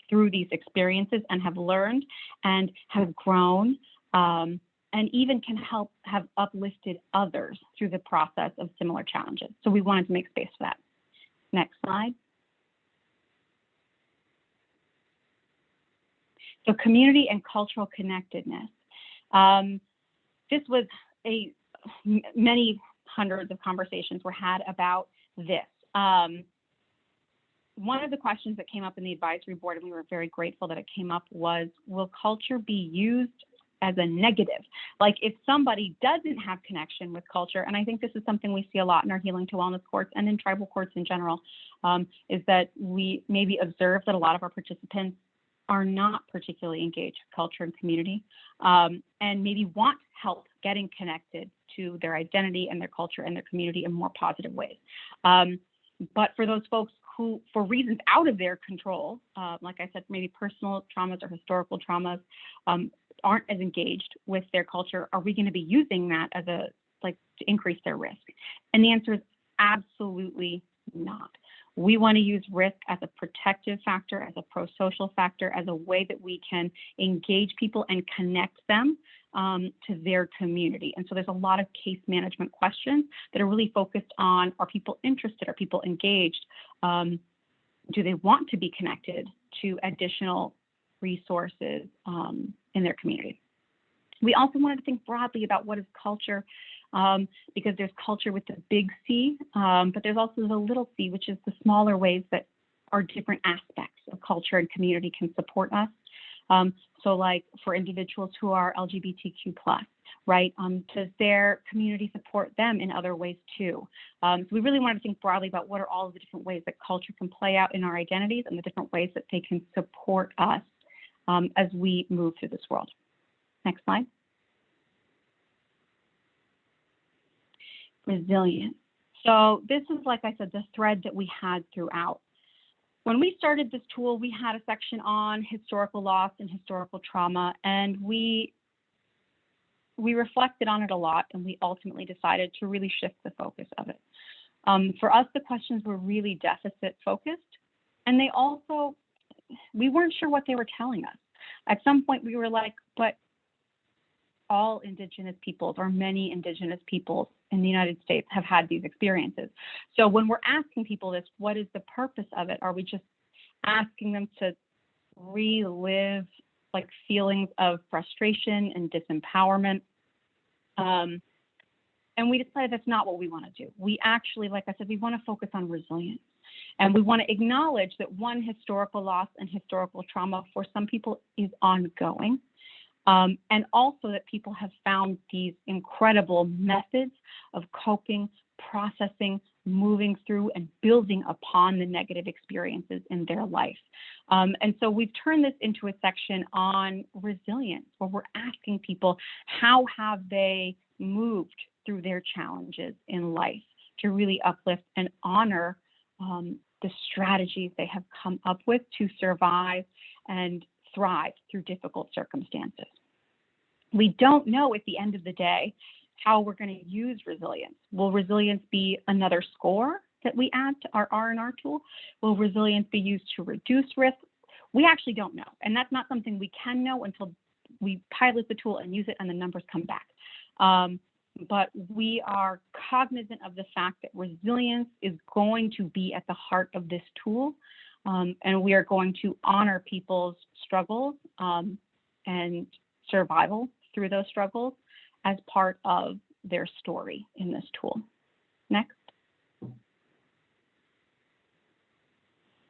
through these experiences and have learned and have grown, and even can help have uplifted others through the process of similar challenges. So we wanted to make space for that. Next slide. So community and cultural connectedness. This was many hundreds of conversations were had about this. One of the questions that came up in the advisory board, and we were very grateful that it came up, was, will culture be used as a negative? Like if somebody doesn't have connection with culture, and I think this is something we see a lot in our healing to wellness courts and in tribal courts in general, is that we maybe observe that a lot of our participants are not particularly engaged with culture and community, and maybe want help getting connected to their identity and their culture and their community in more positive ways. But for those folks who, for reasons out of their control, like I said, maybe personal traumas or historical traumas, aren't as engaged with their culture, are we going to be using that as to increase their risk? And the answer is absolutely not. We want to use risk as a protective factor, as a pro-social factor, as a way that we can engage people and connect them to their community. And so there's a lot of case management questions that are really focused on, are people interested? Are people engaged? Do they want to be connected to additional resources in their community? We also wanted to think broadly about what is culture, because there's culture with the big C, but there's also the little c, which is the smaller ways that our different aspects of culture and community can support us. So like for individuals who are LGBTQ+, right, does their community support them in other ways too? So we really wanted to think broadly about what are all of the different ways that culture can play out in our identities and the different ways that they can support us as we move through this world. Next slide. Resilience. So this is, like I said, the thread that we had throughout. When we started this tool, we had a section on historical loss and historical trauma, and we reflected on it a lot, and we ultimately decided to really shift the focus of it. For us, the questions were really deficit focused, and they also, we weren't sure what they were telling us. At some point, we were like, but all Indigenous peoples, or many Indigenous peoples in the United States, have had these experiences. So when we're asking people this, what is the purpose of it? Are we just asking them to relive like feelings of frustration and disempowerment? And we decided that's not what we want to do. We actually, like I said, we want to focus on resilience. And we want to acknowledge that one, historical loss and historical trauma for some people is ongoing. And also that people have found these incredible methods of coping, processing, moving through, and building upon the negative experiences in their life. And so we've turned this into a section on resilience, where we're asking people, how have they moved through their challenges in life to really uplift and honor the strategies they have come up with to survive and thrive through difficult circumstances. We don't know at the end of the day how we're going to use resilience. Will resilience be another score that we add to our R&R tool? Will resilience be used to reduce risk? We actually don't know. And that's not something we can know until we pilot the tool and use it and the numbers come back. But we are cognizant of the fact that resilience is going to be at the heart of this tool. And we are going to honor people's struggles and survival through those struggles as part of their story in this tool. Next.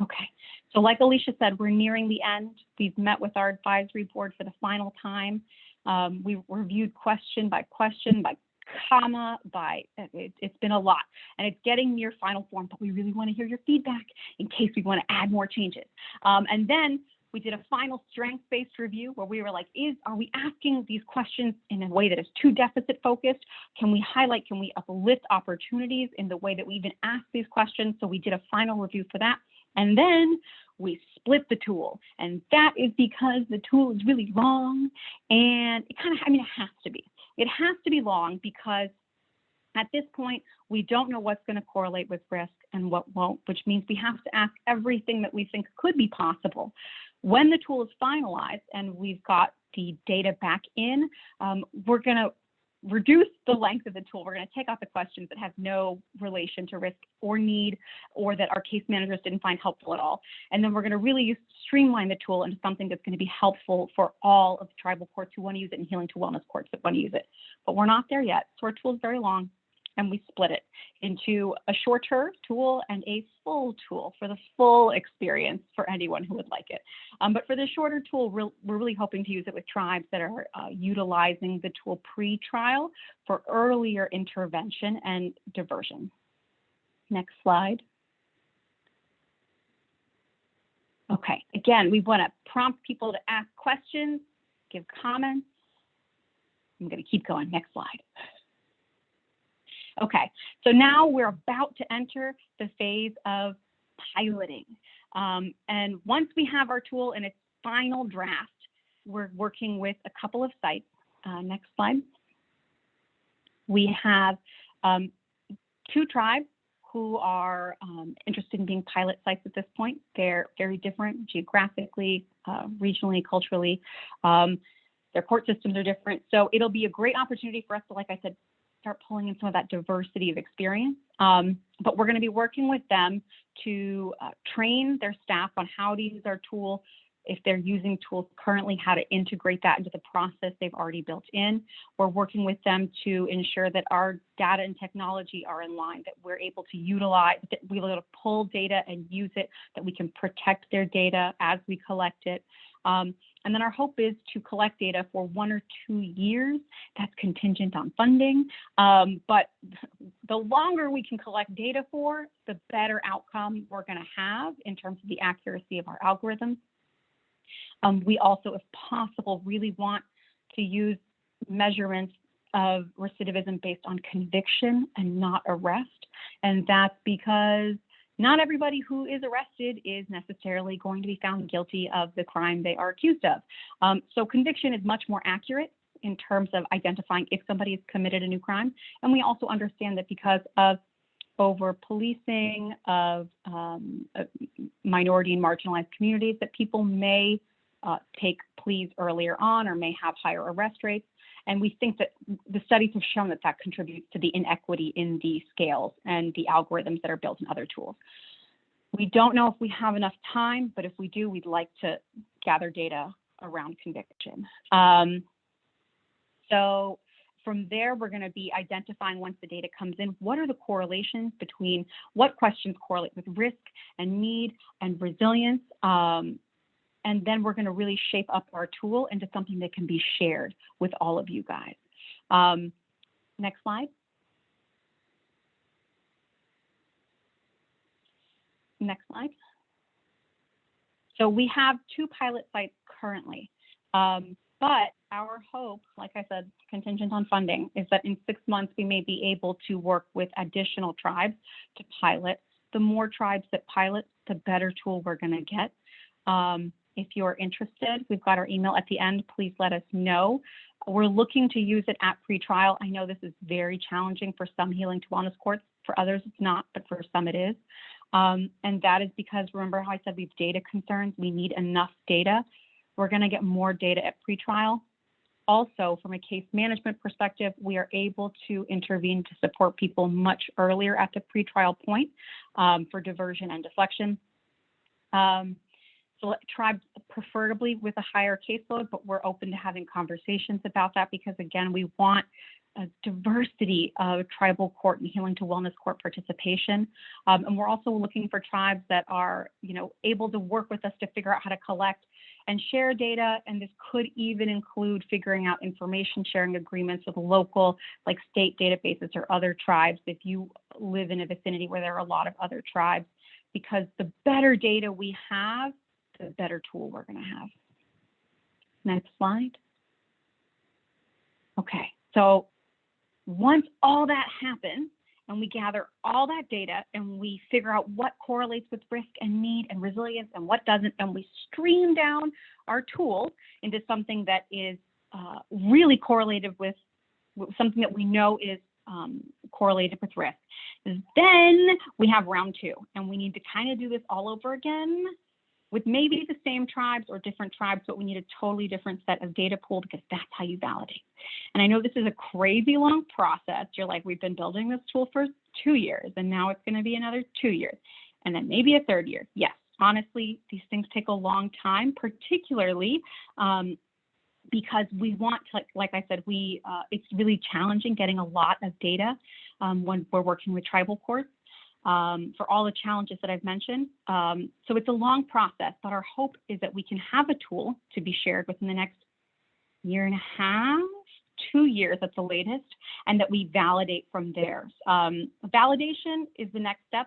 Okay, so like Alicia said, we're nearing the end. We've met with our advisory board for the final time. We reviewed question by comma, it's been a lot, and it's getting near final form, but we really want to hear your feedback in case we want to add more changes. And then We did a final strengths-based review where we were like, are we asking these questions in a way that is too deficit focused? Can we uplift opportunities in the way that we even ask these questions? So we did a final review for that. And then we split the tool. And that is because the tool is really long, and it has to be. It has to be long because at this point, we don't know what's going to correlate with risk and what won't, which means we have to ask everything that we think could be possible. When the tool is finalized and we've got the data back in, we're going to reduce the length of the tool. We're going to take out the questions that have no relation to risk or need, or that our case managers didn't find helpful at all. And then we're going to really streamline the tool into something that's going to be helpful for all of the tribal courts who want to use it and healing to wellness courts that want to use it. But we're not there yet. So our tool is very long, and we split it into a shorter tool and a full tool for the full experience for anyone who would like it. But for the shorter tool, we're really hoping to use it with tribes that are utilizing the tool pre-trial for earlier intervention and diversion. Next slide. Okay, again, we want to prompt people to ask questions, give comments. I'm going to keep going. Next slide. Okay, so now we're about to enter the phase of piloting. And once we have our tool in its final draft, we're working with a couple of sites. Next slide. We have 2 tribes who are interested in being pilot sites at this point. They're very different geographically, regionally, culturally. Their court systems are different. So it'll be a great opportunity for us to, like I said, start pulling in some of that diversity of experience. But we're going to be working with them to train their staff on how to use our tool. If they're using tools currently, how to integrate that into the process they've already built in. We're working with them to ensure that our data and technology are in line, that we're able to utilize, that we're able to pull data and use it, that we can protect their data as we collect it. And then our hope is to collect data for 1 or 2 years. That's contingent on funding. But the longer we can collect data for, the better outcome we're going to have in terms of the accuracy of our algorithms. We also, if possible, really want to use measurements of recidivism based on conviction and not arrest. And that's because not everybody who is arrested is necessarily going to be found guilty of the crime they are accused of. So conviction is much more accurate in terms of identifying if somebody has committed a new crime. And we also understand that because of over-policing of minority and marginalized communities, that people may take pleas earlier on or may have higher arrest rates. And we think that the studies have shown that that contributes to the inequity in the scales and the algorithms that are built in other tools. We don't know if we have enough time, but if we do, we'd like to gather data around conviction. So from there, we're going to be identifying, once the data comes in, what are the correlations between what questions correlate with risk and need and resilience. And then we're going to really shape up our tool into something that can be shared with all of you guys. Next slide. Next slide. So we have 2 pilot sites currently, but our hope, like I said, contingent on funding, is that in 6 months we may be able to work with additional tribes to pilot. The more tribes that pilot, the better tool we're going to get. If you're interested, we've got our email at the end. Please let us know. We're looking to use it at pretrial. I know this is very challenging for some healing to wellness courts. For others, it's not, but for some it is. And that is because, remember how I said we have data concerns? We need enough data. We're going to get more data at pretrial. Also, from a case management perspective, we are able to intervene to support people much earlier at the pretrial point for diversion and deflection. So tribes preferably with a higher caseload, but we're open to having conversations about that because, again, we want a diversity of tribal court and healing to wellness court participation. And we're also looking for tribes that are, able to work with us to figure out how to collect and share data. And this could even include figuring out information sharing agreements with local, like state databases or other tribes if you live in a vicinity where there are a lot of other tribes, because the better data we have, the better tool we're going to have. Next slide. Okay, so once all that happens and we gather all that data and we figure out what correlates with risk and need and resilience and what doesn't, and we stream down our tool into something that is really correlated with something that we know is correlated with risk, then we have round two, and we need to kind of do this all over again with maybe the same tribes or different tribes, but we need a totally different set of data pool, because that's how you validate. And I know this is a crazy long process. You're like, we've been building this tool for 2 years, and now it's going to be another 2 years, and then maybe a third year. Yes, honestly, these things take a long time, particularly because we want to, like I said, it's really challenging getting a lot of data when we're working with tribal courts. For all the challenges that I've mentioned. So it's a long process, but our hope is that we can have a tool to be shared within the next 1.5 years, 2 years at the latest, and that we validate from there. Validation is the next step.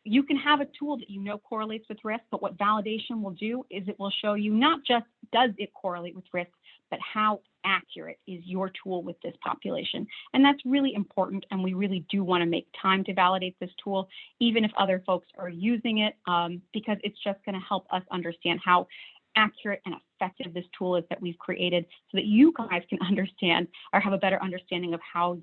You can have a tool that you know correlates with risk, but what validation will do is it will show you not just does it correlate with risk, but how accurate is your tool with this population. And that's really important, and we really do want to make time to validate this tool, even if other folks are using it, because it's just going to help us understand how accurate and effective this tool is that we've created, so that you guys can understand or have a better understanding of how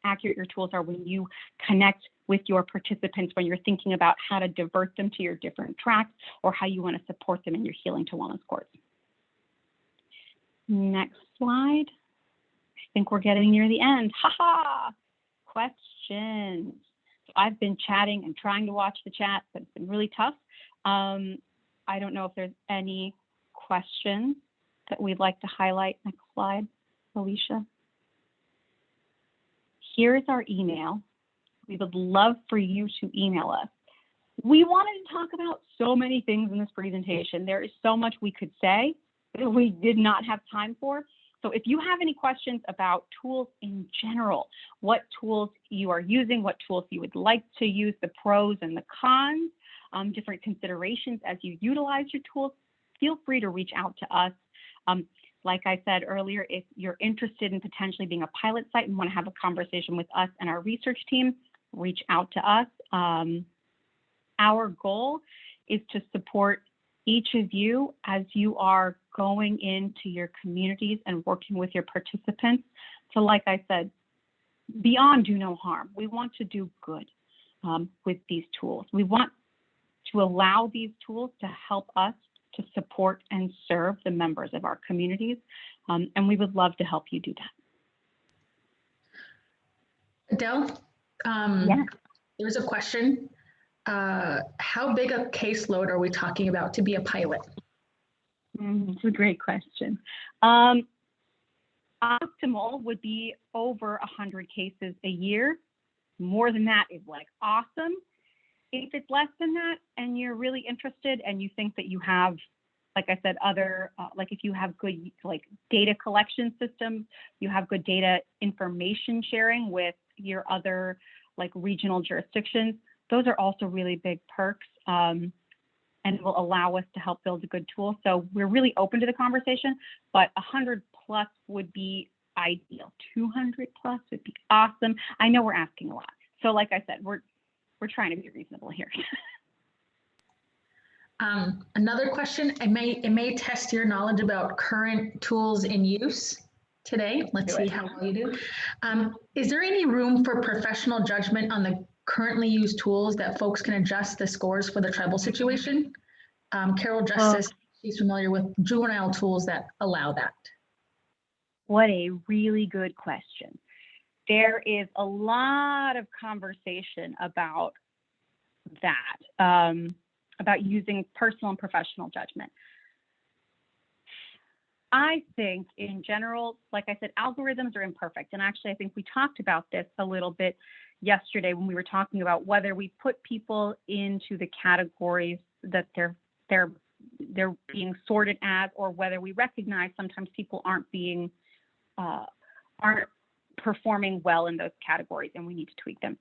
accurate your tools are when you connect with your participants, when you're thinking about how to divert them to your different tracks or how you want to support them in your healing to wellness course. Next slide. I think we're getting near the end. Haha! Questions. So I've been chatting and trying to watch the chat, but it's been really tough. I don't know if there's any questions that we'd like to highlight. Next slide, Alicia. Here's our email. We would love for you to email us. We wanted to talk about so many things in this presentation. There is so much we could say that we did not have time for. So if you have any questions about tools in general, what tools you are using, what tools you would like to use, the pros and the cons, different considerations as you utilize your tools, feel free to reach out to us. Like I said earlier, if you're interested in potentially being a pilot site and want to have a conversation with us and our research team, reach out to us. Our goal is to support each of you as you are going into your communities and working with your participants. So like I said, beyond do no harm, we want to do good with these tools. We want to allow these tools to help us to support and serve the members of our communities. And we would love to help you do that. Adele, Yeah. there's a question. How big a caseload are we talking about to be a pilot? It's a great question. Optimal would be over 100 cases a year. More than that is like awesome. If it's less than that and you're really interested and you think that you have, like I said, other, like if you have good like data collection systems, you have good data information sharing with your other like regional jurisdictions, those are also really big perks and will allow us to help build a good tool. So we're really open to the conversation, but 100 plus would be ideal. 200 plus would be awesome. I know we're asking a lot. So like I said, we're trying to be reasonable here. Another question, it may test your knowledge about current tools in use today. Let's see how well you do. Is there any room for professional judgment on the currently used tools that folks can adjust the scores for the tribal situation? Carol just says she's familiar with juvenile tools that allow that. What a really good question. There is a lot of conversation about that, about using personal and professional judgment. I think in general, like I said, algorithms are imperfect. And actually, I think we talked about this a little bit yesterday when we were talking about whether we put people into the categories that they're being sorted as, or whether we recognize sometimes people aren't performing well in those categories and we need to tweak them.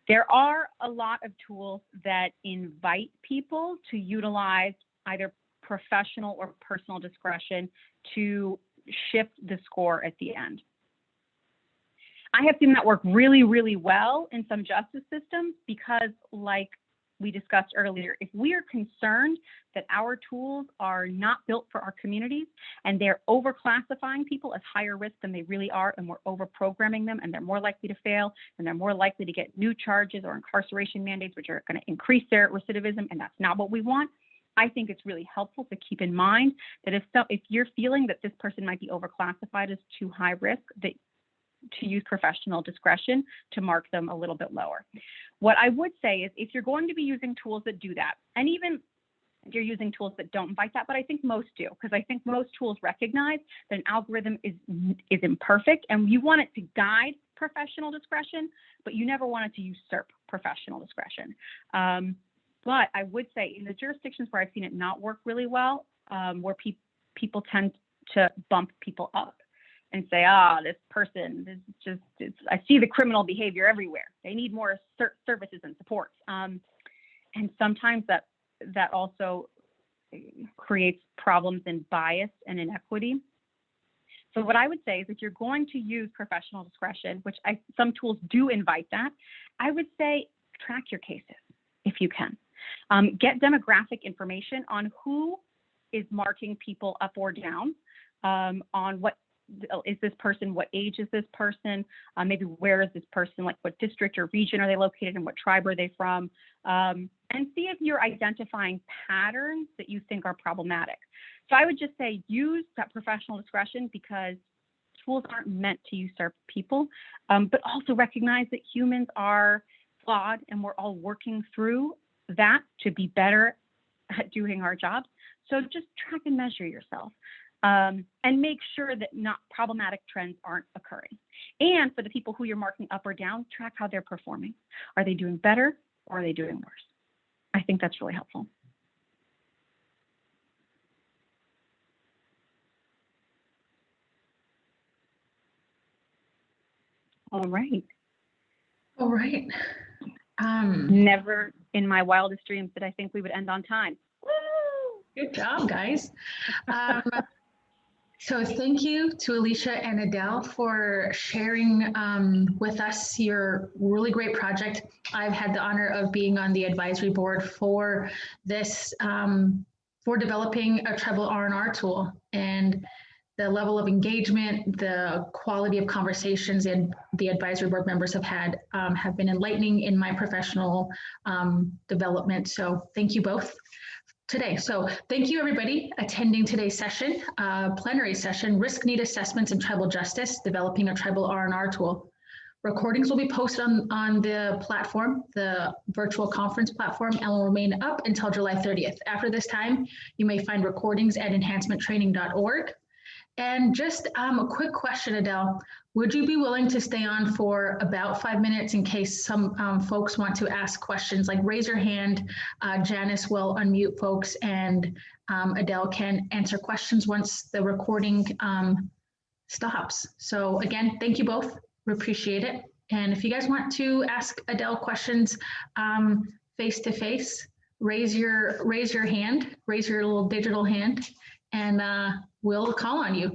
There are a lot of tools that invite people to utilize either professional or personal discretion to shift the score at the end. I have seen that work really, really well in some justice systems because, like we discussed earlier, if we are concerned that our tools are not built for our communities and they're overclassifying people as higher risk than they really are, and we're overprogramming them and they're more likely to fail and they're more likely to get new charges or incarceration mandates, which are going to increase their recidivism, and that's not what we want, I think it's really helpful to keep in mind that if you're feeling that this person might be overclassified as too high risk, that to use professional discretion to mark them a little bit lower. What I would say is if you're going to be using tools that do that, and even if you're using tools that don't invite that, but I think most do, because I think most tools recognize that an algorithm is imperfect and you want it to guide professional discretion, but you never want it to usurp professional discretion. But I would say in the jurisdictions where I've seen it not work really well, where people tend to bump people up and say, this person, I see the criminal behavior everywhere. They need more services and supports. And sometimes that also creates problems in bias and inequity. So what I would say is if you're going to use professional discretion, which some tools do invite that, I would say track your cases if you can. Get demographic information on who is marking people up or down, on what is this person, what age is this person, maybe where is this person, like what district or region are they located in, what tribe are they from, and see if you're identifying patterns that you think are problematic. So I would just say use that professional discretion because tools aren't meant to usurp people, but also recognize that humans are flawed and we're all working through that to be better at doing our jobs. So just track and measure yourself. And make sure that not problematic trends aren't occurring. And for the people who you're marking up or down, track how they're performing. Are they doing better or are they doing worse? I think that's really helpful. All right. All right. Never in my wildest dreams did I think we would end on time. Woo! Good job, guys. So thank you to Alicia and Adele for sharing with us your really great project. I've had the honor of being on the advisory board for this, for developing a tribal R&R tool, and the level of engagement, the quality of conversations and the advisory board members have been enlightening in my professional development. So thank you both today. So thank you everybody attending today's session, plenary session, Risk Need Assessments and Tribal Justice, Developing a Tribal R&R Tool. Recordings will be posted on the platform, the virtual conference platform, and will remain up until July 30th. After this time, you may find recordings at enhancementtraining.org. And just a quick question, Adele, would you be willing to stay on for about 5 minutes in case some folks want to ask questions? Like raise your hand, Janice will unmute folks, and Adele can answer questions once the recording stops. So again, thank you both, we appreciate it. And if you guys want to ask Adele questions face to face, raise your hand, raise your little digital hand, and we'll call on you.